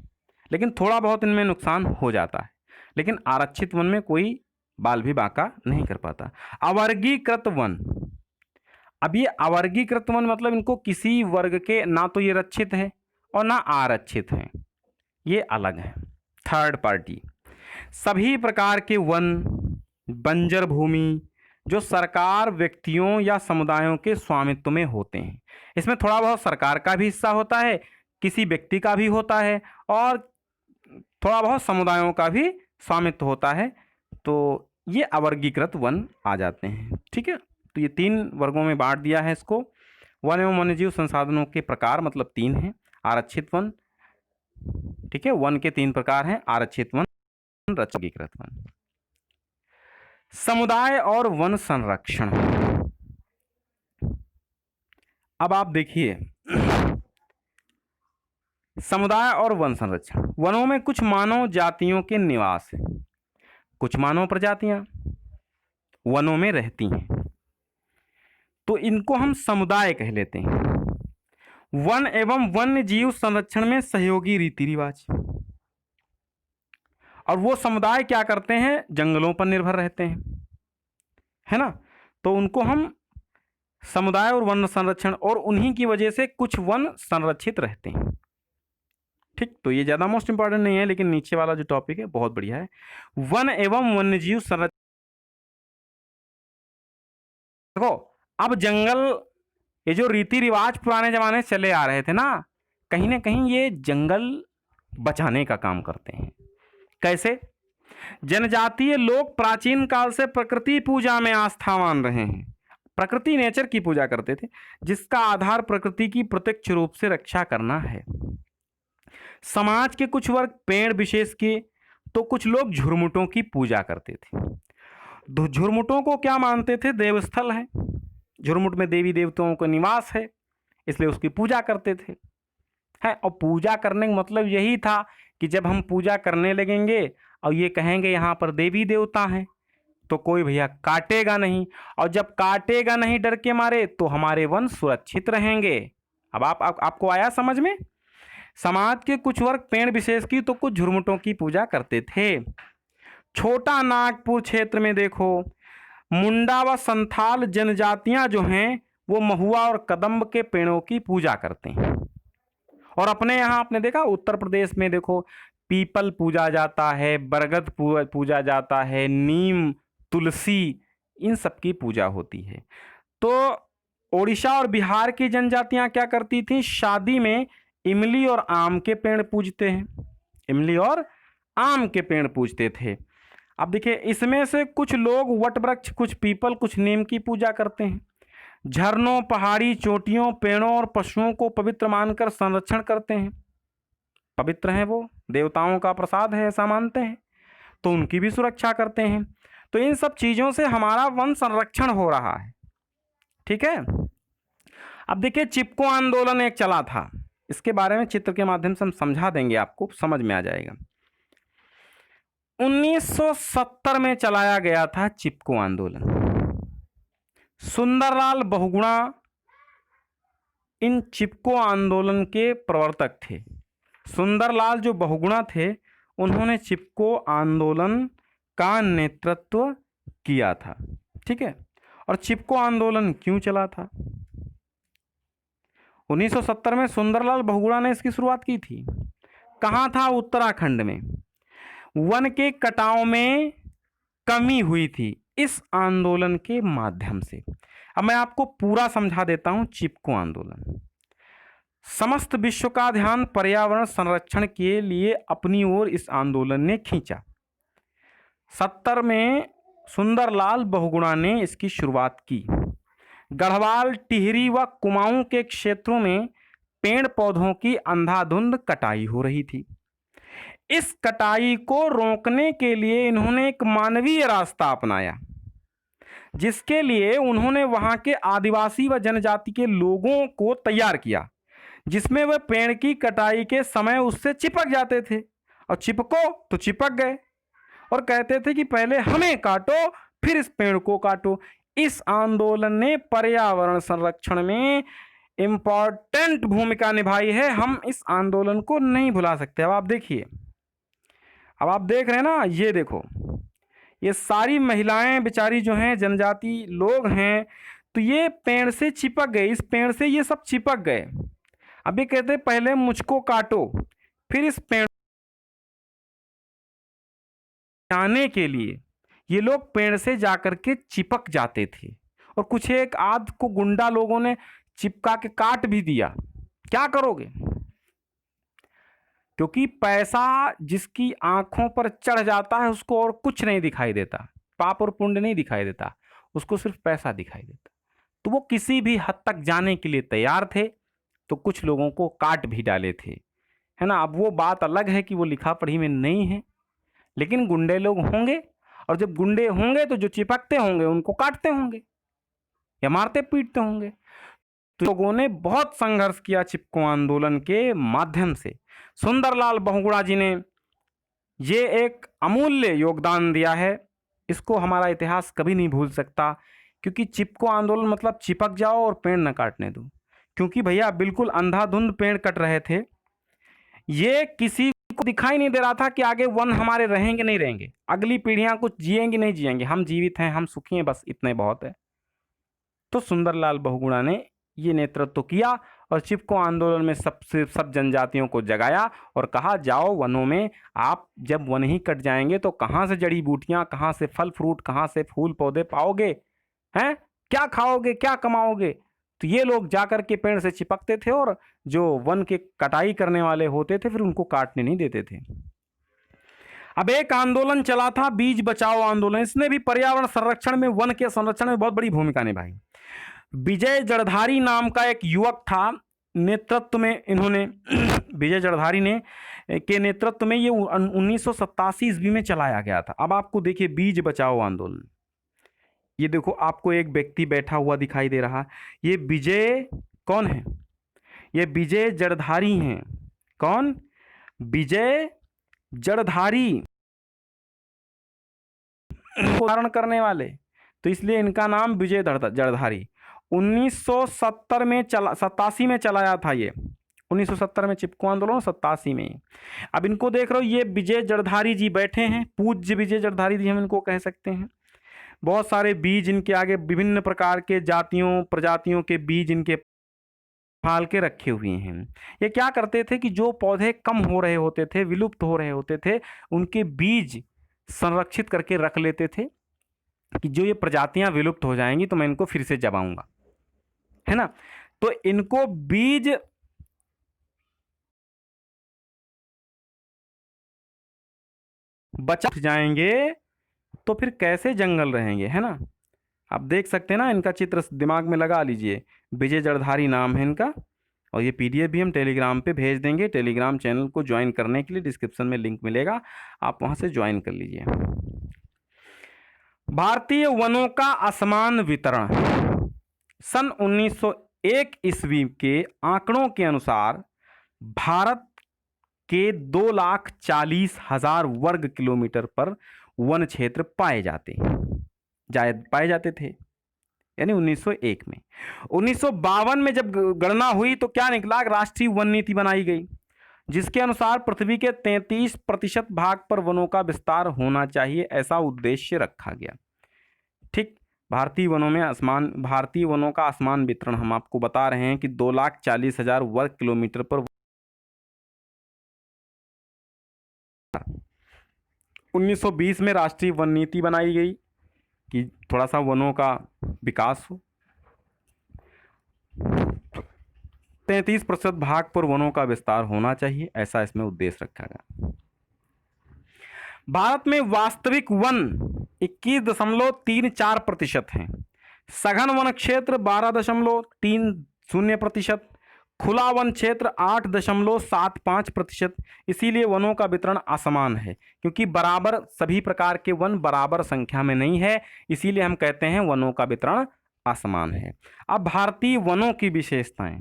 लेकिन थोड़ा बहुत इनमें नुकसान हो जाता है, लेकिन आरक्षित वन में कोई बाल भी बांका नहीं कर पाता। अवर्गीकृत वन, अब ये अवर्गीकृत वन मतलब इनको किसी वर्ग के, ना तो ये रक्षित है और ना आरक्षित है, ये अलग है, थर्ड पार्टी। सभी प्रकार के वन, बंजर भूमि जो सरकार, व्यक्तियों या समुदायों के स्वामित्व में होते हैं। इसमें थोड़ा बहुत सरकार का भी हिस्सा होता है, किसी व्यक्ति का भी होता है और थोड़ा बहुत समुदायों का भी स्वामित्व होता है। तो ये अवर्गीकृत वन आ जाते हैं। ठीक है, तो ये 3 वर्गों में बांट दिया है इसको। वन एवं वन्यजीव संसाधनों के प्रकार मतलब 3 हैं। आरक्षित वन, ठीक है, वन के 3 प्रकार हैं, आरक्षित वन, वर्गीकृत वन। समुदाय और वन संरक्षण। अब आप देखिए, समुदाय और वन संरक्षण। वनों में कुछ मानव जातियों के निवास हैं, कुछ मानव प्रजातियां वनों में रहती हैं, तो इनको हम समुदाय कह लेते हैं। वन एवं वन्य जीव संरक्षण में सहयोगी रीति रिवाज, और वो समुदाय क्या करते हैं? जंगलों पर निर्भर रहते हैं, है ना। तो उनको हम समुदाय और वन संरक्षण, और उन्हीं की वजह से कुछ वन संरक्षित रहते हैं। ठीक, तो ये ज़्यादा मोस्ट इंपॉर्टेंट नहीं है, लेकिन नीचे वाला जो टॉपिक है बहुत बढ़िया है। वन एवं वन्यजीव संरक्षण। देखो, अब जंगल, ये जो रीति रिवाज पुराने जमाने से चले आ रहे थे ना कहीं ये जंगल बचाने का काम करते हैं। कैसे? जनजातीय लोग प्राचीन काल से प्रकृति पूजा में आस्थावान रहे हैं। प्रकृति, नेचर की पूजा करते थे, जिसका आधार प्रकृति की प्रत्यक्ष रूप से रक्षा करना है। समाज के कुछ वर्ग पेड़ विशेष के, तो कुछ लोग झुरमुटों की पूजा करते थे। झुरमुटों को क्या मानते थे? देवस्थल है, झुरमुट में देवी देवताओं का निवास है, इसलिए उसकी पूजा करते थे। है, और पूजा करने का मतलब यही था कि जब हम पूजा करने लगेंगे और ये कहेंगे यहाँ पर देवी देवता हैं, तो कोई भैया काटेगा नहीं, और जब काटेगा नहीं डर के मारे, तो हमारे वन सुरक्षित रहेंगे। अब आपको आया समझ में? समाज के कुछ वर्ग पेड़ विशेष की, तो कुछ झुरमुटों की पूजा करते थे। छोटा नागपुर क्षेत्र में देखो, मुंडा व संथाल जनजातियां जो हैं वो महुआ और कदम्ब के पेड़ों की पूजा करते हैं। और अपने यहाँ आपने देखा, उत्तर प्रदेश में देखो, पीपल पूजा जाता है, बरगद पूजा जाता है, नीम, तुलसी, इन सब की पूजा होती है। तो ओडिशा और बिहार की जनजातियां क्या करती थी? शादी में इमली और आम के पेड़ पूजते हैं, इमली और आम के पेड़ पूजते थे। अब देखिए, इसमें से कुछ लोग वट वृक्ष, कुछ पीपल, कुछ नीम की पूजा करते हैं। झरनों, पहाड़ी चोटियों, पेड़ों और पशुओं को पवित्र मानकर संरक्षण करते हैं। पवित्र हैं वो, देवताओं का प्रसाद है ऐसा मानते हैं, तो उनकी भी सुरक्षा करते हैं। तो इन सब चीज़ों से हमारा वन संरक्षण हो रहा है। ठीक है। अब देखिए, चिपको आंदोलन एक चला था, इसके बारे में चित्र के माध्यम से हम समझा देंगे, आपको समझ में आ जाएगा। 1970 में चलाया गया था चिपको आंदोलन। सुंदरलाल बहुगुणा इन चिपको आंदोलन के प्रवर्तक थे। सुंदरलाल जो बहुगुणा थे, उन्होंने चिपको आंदोलन का नेतृत्व किया था। ठीक है, और चिपको आंदोलन क्यों चला था? 1970 में सुंदरलाल बहुगुणा ने इसकी शुरुआत की थी। कहाँ था? उत्तराखंड में। वन के कटाव में कमी हुई थी इस आंदोलन के माध्यम से। अब मैं आपको पूरा समझा देता हूं। चिपको आंदोलन समस्त विश्व का ध्यान पर्यावरण संरक्षण के लिए अपनी ओर इस आंदोलन ने खींचा। 70 में सुंदरलाल बहुगुणा ने इसकी शुरुआत की। गढ़वाल, टिहरी व कुमाऊं के क्षेत्रों में पेड़ पौधों की अंधाधुंध कटाई हो रही थी। इस कटाई को रोकने के लिए इन्होंने एक मानवीय रास्ता अपनाया, जिसके लिए उन्होंने वहां के आदिवासी व जनजाति के लोगों को तैयार किया, जिसमें वे पेड़ की कटाई के समय उससे चिपक जाते थे, और चिपको तो चिपक गए, और कहते थे कि पहले हमें काटो फिर इस पेड़ को काटो। इस आंदोलन ने पर्यावरण संरक्षण में इंपॉर्टेंट भूमिका निभाई है। हम इस आंदोलन को नहीं भुला सकते। अब आप देखिए, अब आप देख रहे हैं ना, ये देखो, ये सारी महिलाएं बेचारी जो हैं, जनजाति लोग हैं, तो ये पेड़ से चिपक गए, इस पेड़ से ये सब चिपक गए। अब ये कहते हैं पहले मुझको काटो फिर इस पेड़ जाने के लिए ये लोग पेड़ से जाकर के चिपक जाते थे, और कुछ एक आध को गुंडा लोगों ने चिपका के काट भी दिया। क्या करोगे? क्योंकि पैसा जिसकी आंखों पर चढ़ जाता है उसको और कुछ नहीं दिखाई देता, पाप और पुण्य नहीं दिखाई देता, उसको सिर्फ पैसा दिखाई देता। तो वो किसी भी हद तक जाने के लिए तैयार थे, तो कुछ लोगों को काट भी डाले थे, है ना। अब वो बात अलग है कि वो लिखा पढ़ी में नहीं है, लेकिन गुंडे लोग होंगे, और जब गुंडे होंगे तो जो चिपकते होंगे उनको काटते होंगे या मारते पीटते होंगे। तो लोगों ने बहुत संघर्ष किया चिपको आंदोलन के माध्यम से। सुंदरलाल बहुगुणा जी ने ये एक अमूल्य योगदान दिया है, इसको हमारा इतिहास कभी नहीं भूल सकता। क्योंकि चिपको आंदोलन मतलब चिपक जाओ और पेड़ न काटने दो। क्योंकि भैया बिल्कुल अंधाधुंध पेड़ कट रहे थे, ये किसी को दिखाई नहीं दे रहा था कि आगे वन हमारे रहेंगे नहीं रहेंगे, अगली पीढ़ियां कुछ जिएंगी नहीं जिएंगी, हम जीवित हैं, हम सुखी हैं, बस इतने बहुत है। तो सुंदरलाल बहुगुणा ने ये नेतृत्व किया और चिपको आंदोलन में सब जनजातियों को जगाया और कहा जाओ वनों में। आप जब वन ही कट जाएंगे तो कहाँ से जड़ी बूटियां, कहाँ से फल फ्रूट, कहाँ से फूल पौधे पाओगे? हैं, क्या खाओगे, क्या कमाओगे? तो ये लोग जाकर के पेड़ से चिपकते थे, और जो वन के कटाई करने वाले होते थे फिर उनको काटने नहीं देते थे। अब एक आंदोलन चला था बीज बचाओ आंदोलन, इसने भी पर्यावरण संरक्षण में, वन के संरक्षण में बहुत बड़ी भूमिका निभाई। विजय जड़धारी नाम का एक युवक था, नेतृत्व में इन्होंने विजय जड़धारी ने के नेतृत्व में ये 1987 ईस्वी में चलाया गया था। अब आपको देखिए बीज बचाओ आंदोलन, ये देखो आपको एक व्यक्ति बैठा हुआ दिखाई दे रहा, ये विजय कौन है? ये विजय जड़धारी हैं। कौन? विजय जड़धारी, धारण करने वाले, तो इसलिए इनका नाम विजय जड़धारी। 1970 में 87 में चलाया था ये, 1970 में चिपको आंदोलन, 87 में। अब इनको देख रहे हो, ये विजय जड़धारी जी बैठे हैं, पूज्य विजय जड़धारी जी हम इनको कह सकते हैं। बहुत सारे बीज इनके आगे, विभिन्न प्रकार के जातियों प्रजातियों के बीज इनके फाल के रखे हुए हैं। ये क्या करते थे कि जो पौधे कम हो रहे होते थे, विलुप्त हो रहे होते थे, उनके बीज संरक्षित करके रख लेते थे कि जो ये प्रजातियां विलुप्त हो जाएंगी तो मैं इनको फिर से जगाऊंगा, है ना। तो इनको बीज बचा जाएंगे तो फिर कैसे जंगल रहेंगे, है ना। आप देख सकते हैं ना, इनका चित्र दिमाग में लगा लीजिए। विजय जड़धारी नाम है इनका, और ये पीडीएफ भी हम टेलीग्राम पे भेज देंगे। टेलीग्राम चैनल को ज्वाइन करने के लिए डिस्क्रिप्शन में लिंक मिलेगा, आप वहां से ज्वाइन कर लीजिए। भारतीय वनों का असमान वितरण। सन 1901 ईस्वी के आंकड़ों के अनुसार भारत के 2,40,000 वर्ग किलोमीटर पर वन क्षेत्र पाए जाते थे। यानी 1901 में। 1952 में जब गणना हुई तो क्या निकला, राष्ट्रीय वन नीति बनाई गई जिसके अनुसार पृथ्वी के 33% भाग पर वनों का विस्तार होना चाहिए, ऐसा उद्देश्य रखा गया। ठीक, भारतीय वनों का असमान वितरण हम आपको बता रहे हैं कि 2,40,000 वर्ग किलोमीटर पर 1920 में राष्ट्रीय वन नीति बनाई गई कि थोड़ा सा वनों का विकास हो। 33% भाग पर वनों का विस्तार होना चाहिए, ऐसा इसमें उद्देश्य रखा गया। भारत में वास्तविक वन 21.34% हैं। सघन वन क्षेत्र 12.30%, खुला वन क्षेत्र 8.75%। इसीलिए वनों का वितरण असमान है, क्योंकि बराबर सभी प्रकार के वन बराबर संख्या में नहीं है, इसीलिए हम कहते हैं वनों का वितरण असमान है। अब भारतीय वनों की विशेषताएं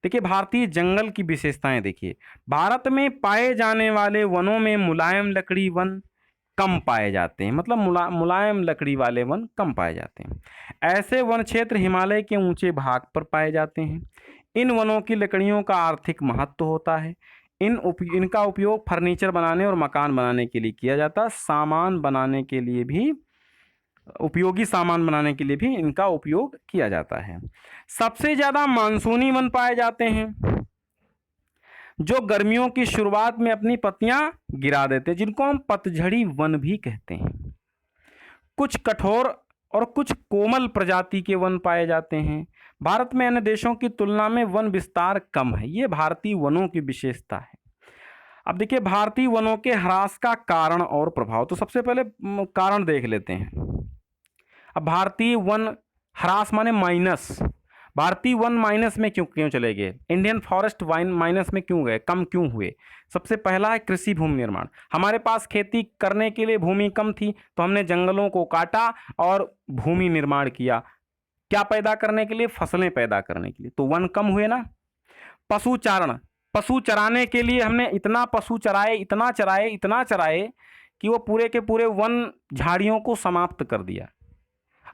देखिए, भारतीय जंगल की विशेषताएं देखिए। भारत में पाए जाने वाले वनों में मुलायम लकड़ी वन कम पाए जाते हैं, मतलब मुलायम लकड़ी वाले वन कम पाए जाते हैं। ऐसे वन क्षेत्र हिमालय के ऊंचे भाग पर पाए जाते हैं। इन वनों की लकड़ियों का आर्थिक महत्व होता है। इनका उपयोग फर्नीचर बनाने और मकान बनाने के लिए किया जाता है। उपयोगी सामान बनाने के लिए भी इनका उपयोग किया जाता है। सबसे ज्यादा मानसूनी वन पाए जाते हैं जो गर्मियों की शुरुआत में अपनी पत्तियां गिरा देते हैं, जिनको हम पतझड़ी वन भी कहते हैं। कुछ कठोर और कुछ कोमल प्रजाति के वन पाए जाते हैं। भारत में अन्य देशों की तुलना में वन विस्तार कम है, ये भारतीय वनों की विशेषता है। अब देखिए, भारतीय वनों के ह्रास का कारण और प्रभाव। तो सबसे पहले कारण देख लेते हैं। अब भारतीय वन ह्रास माने माइनस। भारतीय वन माइनस में क्यों चले गए? इंडियन फॉरेस्ट माइनस में क्यों गए, कम क्यों हुए? सबसे पहला है कृषि भूमि निर्माण। हमारे पास खेती करने के लिए भूमि कम थी, तो हमने जंगलों को काटा और भूमि निर्माण किया। क्या पैदा करने के लिए? फसलें पैदा करने के लिए। तो वन कम हुए ना। पशुचारण, पशु चराने के लिए हमने इतना पशु चराए, इतना चराए कि वो पूरे के पूरे वन झाड़ियों को समाप्त कर दिया।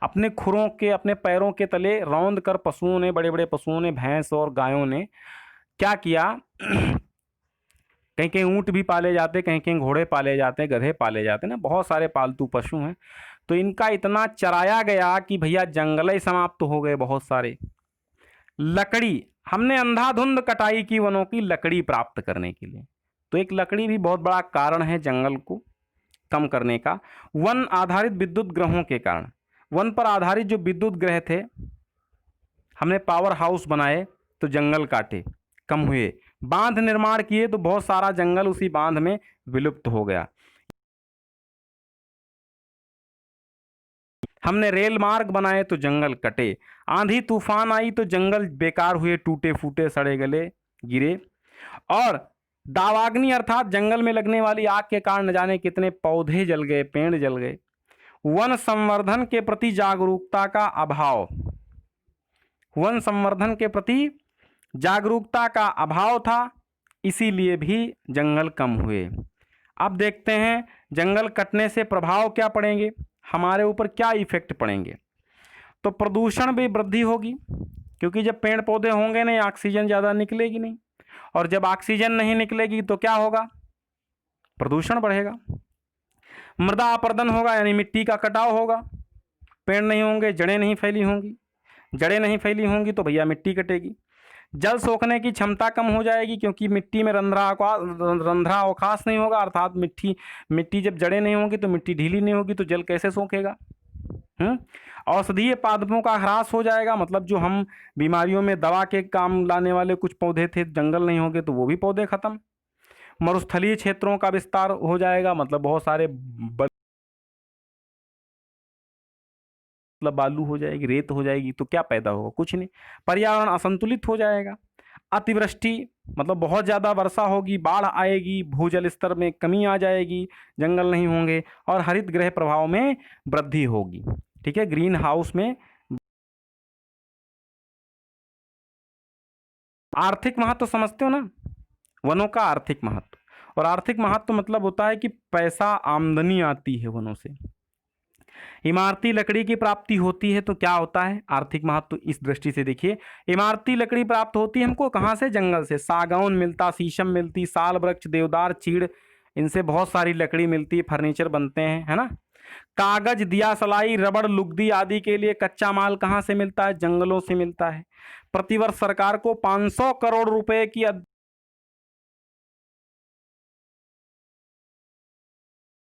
अपने खुरों के, अपने पैरों के तले रौंद कर पशुओं ने, बड़े बड़े पशुओं ने, भैंस और गायों ने क्या किया, कहीं कहीं ऊंट भी पाले जाते, कहीं कहीं घोड़े पाले जाते, गधे पाले जाते ना, बहुत सारे पालतू पशु हैं। तो इनका इतना चराया गया कि भैया जंगल ही समाप्त हो गए बहुत सारे। लकड़ी, हमने अंधाधुंध कटाई की वनों की लकड़ी प्राप्त करने के लिए। तो एक लकड़ी भी बहुत बड़ा कारण है जंगल को कम करने का। वन आधारित विद्युत ग्रहों के कारण, वन पर आधारित जो विद्युत ग्रह थे, हमने पावर हाउस बनाए तो जंगल काटे, कम हुए। बांध निर्माण किए तो बहुत सारा जंगल उसी बांध में विलुप्त हो गया। हमने रेल मार्ग बनाए तो जंगल कटे। आंधी तूफान आई तो जंगल बेकार हुए, टूटे फूटे, सड़े गले, गिरे। और दावाग्नि अर्थात जंगल में लगने वाली आग के कारण न जाने कितने पौधे जल गए, पेड़ जल गए। वन संवर्धन के प्रति जागरूकता का अभाव, वन संवर्धन के प्रति जागरूकता का अभाव था, इसीलिए भी जंगल कम हुए। अब देखते हैं जंगल कटने से प्रभाव क्या पड़ेंगे, हमारे ऊपर क्या इफेक्ट पड़ेंगे। तो प्रदूषण में वृद्धि होगी, क्योंकि जब पेड़ पौधे होंगे नहीं, ऑक्सीजन ज़्यादा निकलेगी नहीं, और जब ऑक्सीजन नहीं निकलेगी तो क्या होगा? प्रदूषण बढ़ेगा। मृदा अपरदन होगा, यानी मिट्टी का कटाव होगा। पेड़ नहीं होंगे, जड़ें नहीं फैली होंगी, जड़ें नहीं फैली होंगी तो भैया मिट्टी कटेगी। जल सोखने की क्षमता कम हो जाएगी, क्योंकि मिट्टी में रंध्रा अवकाश नहीं होगा, अर्थात मिट्टी जब जड़ें नहीं होंगी तो मिट्टी ढीली नहीं होगी, तो जल कैसे सोखेगा। औषधीय पादपों का ह्रास हो जाएगा, मतलब जो हम बीमारियों में दवा के काम लाने वाले कुछ पौधे थे, जंगल नहीं होंगे तो वो भी पौधे खत्म। मरुस्थलीय क्षेत्रों का विस्तार हो जाएगा, मतलब बहुत सारे बालू हो जाएगी, रेत हो जाएगी, तो क्या पैदा होगा? कुछ नहीं। पर्यावरण असंतुलित हो जाएगा। अतिवृष्टि, मतलब बहुत ज़्यादा वर्षा होगी, बाढ़ आएगी, भूजल स्तर में कमी आ जाएगी, जंगल नहीं होंगे। और हरित गृह प्रभाव में वृद्धि होगी। ठीक है, ग्रीन हाउस में। आर्थिक महत्व समझते हो ना, वनों का आर्थिक महत्व। और आर्थिक महत्व मतलब होता है कि पैसा, आमदनी आती है वनों से। इमारती लकड़ी की प्राप्ति होती है तो क्या होता है, आर्थिक महत्व। इस दृष्टि से देखिए, इमारती लकड़ी प्राप्त होती है हमको कहाँ से, जंगल से। सागौन मिलता, शीशम मिलती, साल वृक्ष, देवदार, चीड़, इनसे बहुत सारी लकड़ी मिलती है, फर्नीचर बनते हैं, है ना। कागज, दिया सलाई, रबड़, लुगदी आदि के लिए कच्चा माल कहाँ से मिलता है, जंगलों से मिलता है। प्रतिवर्ष सरकार को 500 करोड़ रुपए की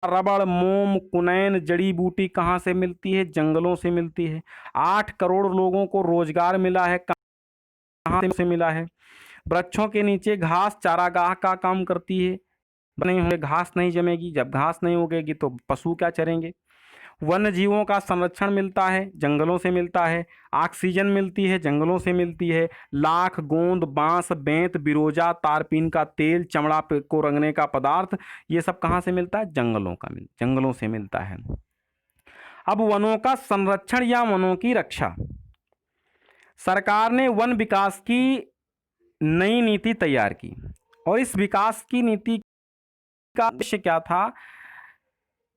रबड़, मोम, कुनैन, जड़ी बूटी कहाँ से मिलती है, जंगलों से मिलती है। 8 करोड़ लोगों को रोजगार मिला है, कहाँ से मिला है। वृक्षों के नीचे घास चारागाह का काम करती है, बने हुए घास नहीं जमेगी, जब घास नहीं उगेगी तो पशु क्या चरेंगे। वन्य जीवों का संरक्षण मिलता है, जंगलों से मिलता है। ऑक्सीजन मिलती है, जंगलों से मिलती है। लाख, गोंद, बांस, बेंत, बिरोजा, तारपीन का तेल, चमड़ा को रंगने का पदार्थ, ये सब कहाँ से मिलता है, जंगलों से मिलता है। अब वनों का संरक्षण या वनों की रक्षा। सरकार ने वन विकास की नई नीति तैयार की, और इस विकास की नीति का उद्देश्य क्या था।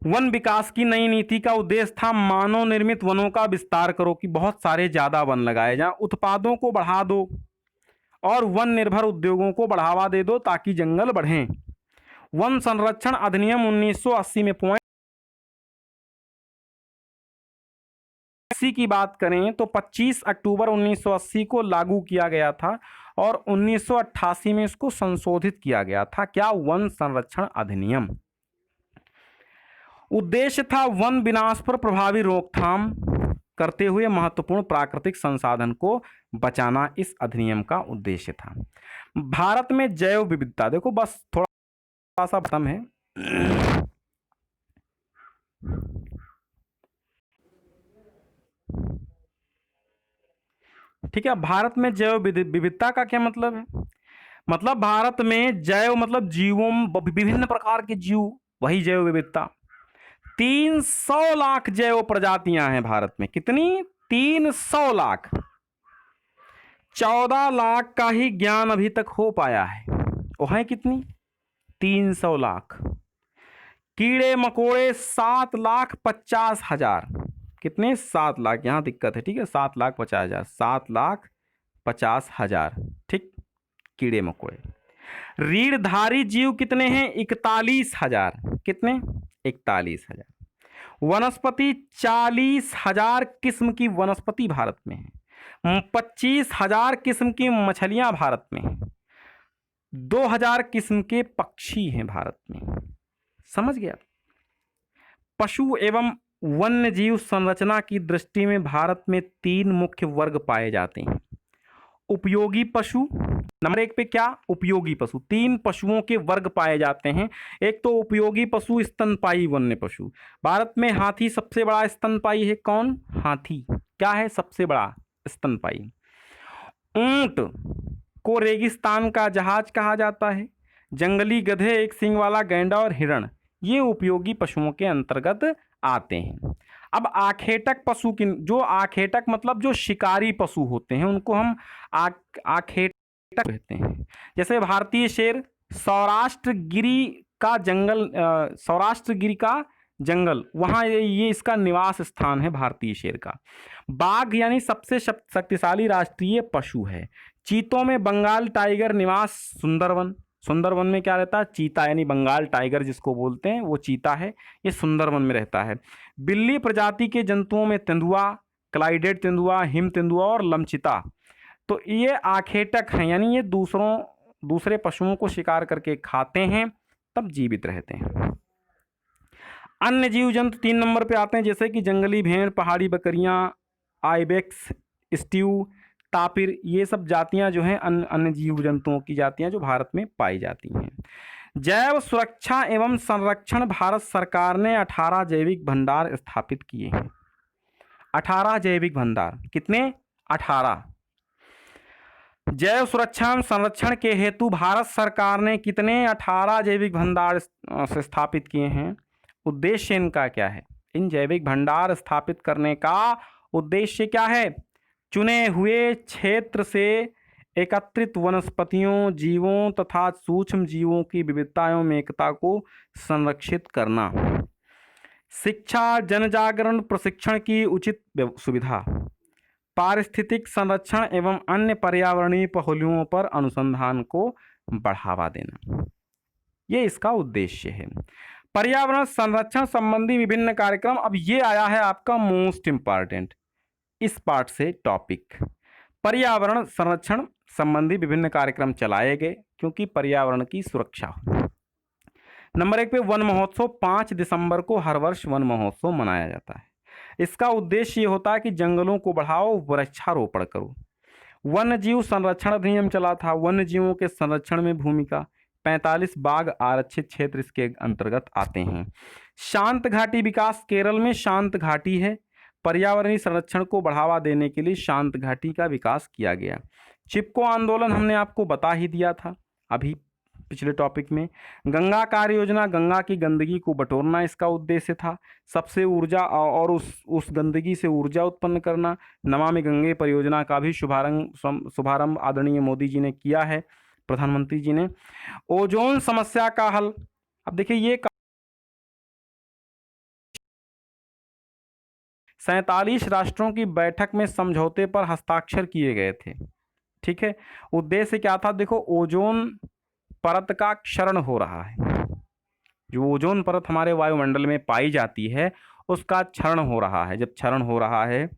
वन विकास की नई नीति का उद्देश्य था मानव निर्मित वनों का विस्तार करो, कि बहुत सारे ज्यादा वन लगाए जाएं, उत्पादों को बढ़ा दो और वन निर्भर उद्योगों को बढ़ावा दे दो ताकि जंगल बढ़ें। वन संरक्षण अधिनियम 1980 में की बात करें तो 25 अक्टूबर 1980 को लागू किया गया था, और 1988 में इसको संशोधित किया गया था। क्या, वन संरक्षण अधिनियम। उद्देश्य था वन विनाश पर प्रभावी रोकथाम करते हुए महत्वपूर्ण प्राकृतिक संसाधन को बचाना, इस अधिनियम का उद्देश्य था। भारत में जैव विविधता, देखो बस थोड़ा सा खत्म है। ठीक है, भारत में जैव विविधता का क्या मतलब है, मतलब भारत में जैव मतलब जीवों, विभिन्न प्रकार के जीव, वही जैव विविधता। 300 लाख जैव प्रजातियां हैं भारत में। कितनी, 300 लाख। 14 लाख का ही ज्ञान अभी तक हो पाया है, वो है कितनी, 300 लाख। कीड़े मकोड़े 7,50,000। कितने, 7 लाख, यहां दिक्कत है, ठीक है, 7,50,000, 7,50,000, ठीक, कीड़े मकोड़े। रीढ़धारी जीव कितने हैं, 41,000। कितने, 41,000। वनस्पति 40,000 किस्म की वनस्पति भारत में है। 25,000 किस्म की मछलियां भारत में हैं। 2,000 किस्म के पक्षी हैं भारत में। समझ गया। पशु एवं वन्य जीव संरचना की दृष्टि में भारत में 3 मुख्य वर्ग पाए जाते हैं। उपयोगी पशु, नंबर 1 पे क्या, उपयोगी पशु। 3 पशुओं के वर्ग पाए जाते हैं। एक तो उपयोगी पशु, स्तनपायी वन्य पशु। भारत में हाथी सबसे बड़ा स्तनपायी है। कौन, हाथी क्या है, सबसे बड़ा स्तनपायी। ऊंट को रेगिस्तान का जहाज कहा जाता है। जंगली गधे, एक सींग वाला गैंडा और हिरण, ये उपयोगी पशुओं के अंतर्गत आते हैं। अब आखेटक पशु की, जो आखेटक मतलब जो शिकारी पशु होते हैं उनको हम आखेटक कहते हैं। जैसे भारतीय शेर, सौराष्ट्र गिरी का जंगल, वहाँ ये इसका निवास स्थान है भारतीय शेर का। बाघ यानी सबसे शक्तिशाली राष्ट्रीय पशु है। चीतों में बंगाल टाइगर निवास, सुंदरवन में क्या रहता है, चीता, यानी बंगाल टाइगर जिसको बोलते हैं वो चीता है, ये सुंदरवन में रहता है। बिल्ली प्रजाति के जंतुओं में तेंदुआ, क्लाइडेड तेंदुआ, हिम तेंदुआ और लमचिता, तो ये आखेटक हैं, यानी ये दूसरे पशुओं को शिकार करके खाते हैं तब जीवित रहते हैं। अन्य जीव जंतु 3 नंबर पे आते हैं, जैसे कि जंगली भेड़, पहाड़ी बकरियां, आइबेक्स, स्ट्यू, तापिर, ये सब जातियां जो हैं अन्य जीव जंतुओं की जातियां जो भारत में पाई जाती हैं। जैव सुरक्षा एवं संरक्षण, भारत सरकार ने 18 जैविक भंडार स्थापित किए हैं। 18 जैविक भंडार, कितने, 18। जैव सुरक्षा एवं संरक्षण के हेतु भारत सरकार ने कितने, 18 जैविक भंडार स्थापित किए हैं। उद्देश्य इनका क्या है, इन जैविक भंडार स्थापित करने का उद्देश्य क्या है, चुने हुए क्षेत्र से एकत्रित वनस्पतियों, जीवों तथा सूक्ष्म जीवों की विविधता एवं एकता को संरक्षित करना। शिक्षा, जनजागरण, प्रशिक्षण की उचित सुविधा, पारिस्थितिक संरक्षण एवं अन्य पर्यावरणीय पहलुओं पर अनुसंधान को बढ़ावा देना, ये इसका उद्देश्य है। पर्यावरण संरक्षण संबंधी विभिन्न कार्यक्रम, अब ये आया है आपका मोस्ट इंपॉर्टेंट इस पार्ट से टॉपिक। पर्यावरण संरक्षण संबंधी विभिन्न कार्यक्रम चलाए गए क्योंकि पर्यावरण की सुरक्षा हो। नंबर 1 पे वन महोत्सव, 5 दिसंबर को हर वर्ष वन महोत्सव मनाया जाता है। इसका उद्देश्य ये होता है कि जंगलों को बढ़ाओ, वृक्षारोपण करो। वन्य जीव संरक्षण अधिनियम चला था, वन्य जीवों के संरक्षण में भूमिका, 45 बाघ आरक्षित क्षेत्र इसके अंतर्गत आते हैं। शांत घाटी विकास, केरल में शांत घाटी है, पर्यावरणीय संरक्षण को बढ़ावा देने के लिए शांत घाटी का विकास किया गया। चिपको आंदोलन हमने आपको बता ही दिया था अभी पिछले टॉपिक में। गंगा कार्य योजना, गंगा की गंदगी को बटोरना इसका उद्देश्य था, सबसे ऊर्जा और उस गंदगी से ऊर्जा उत्पन्न करना। नमामि गंगे परियोजना का भी शुभारंभ आदरणीय मोदी जी ने किया है, प्रधानमंत्री जी ने। ओजोन समस्या का हल, अब देखिए ये 47 राष्ट्रों की बैठक में समझौते पर हस्ताक्षर किए गए थे, ठीक है। उद्देश्य क्या था, देखो ओजोन परत का क्षरण हो रहा है, जो ओजोन परत हमारे वायुमंडल में पाई जाती है उसका क्षरण हो रहा है। जब क्षरण हो रहा है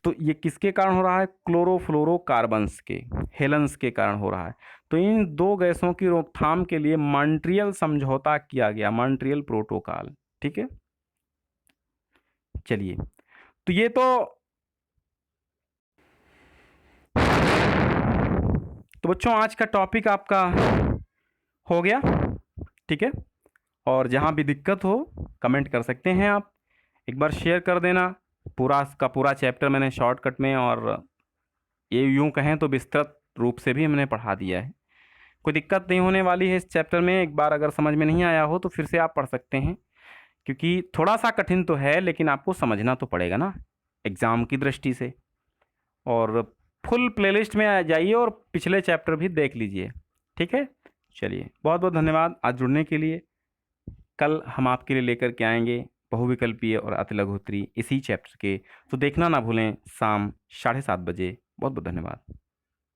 तो ये किसके कारण हो रहा है, क्लोरोफ्लोरोकार्बन्स के, हेलेंस के कारण हो रहा है। तो इन दो गैसों की रोकथाम के लिए मॉन्ट्रियल समझौता किया गया, मॉन्ट्रियल प्रोटोकॉल, ठीक है। चलिए, तो ये तो बच्चों आज का टॉपिक आपका हो गया, ठीक है। और जहाँ भी दिक्कत हो कमेंट कर सकते हैं आप, एक बार शेयर कर देना। पूरा का पूरा चैप्टर मैंने शॉर्टकट में और ये यूँ कहें तो विस्तृत रूप से भी हमने पढ़ा दिया है। कोई दिक्कत नहीं होने वाली है इस चैप्टर में। एक बार अगर समझ में नहीं आया हो तो फिर से आप पढ़ सकते हैं, क्योंकि थोड़ा सा कठिन तो है लेकिन आपको समझना तो पड़ेगा ना एग्ज़ाम की दृष्टि से। और फुल प्लेलिस्ट में आ जाइए और पिछले चैप्टर भी देख लीजिए, ठीक है। चलिए, बहुत बहुत धन्यवाद आज जुड़ने के लिए। कल हम आपके लिए लेकर के आएंगे बहुविकल्पीय और अतिलघु उत्तरीय इसी चैप्टर के, तो देखना ना भूलें शाम 7:30 बजे। बहुत बहुत धन्यवाद।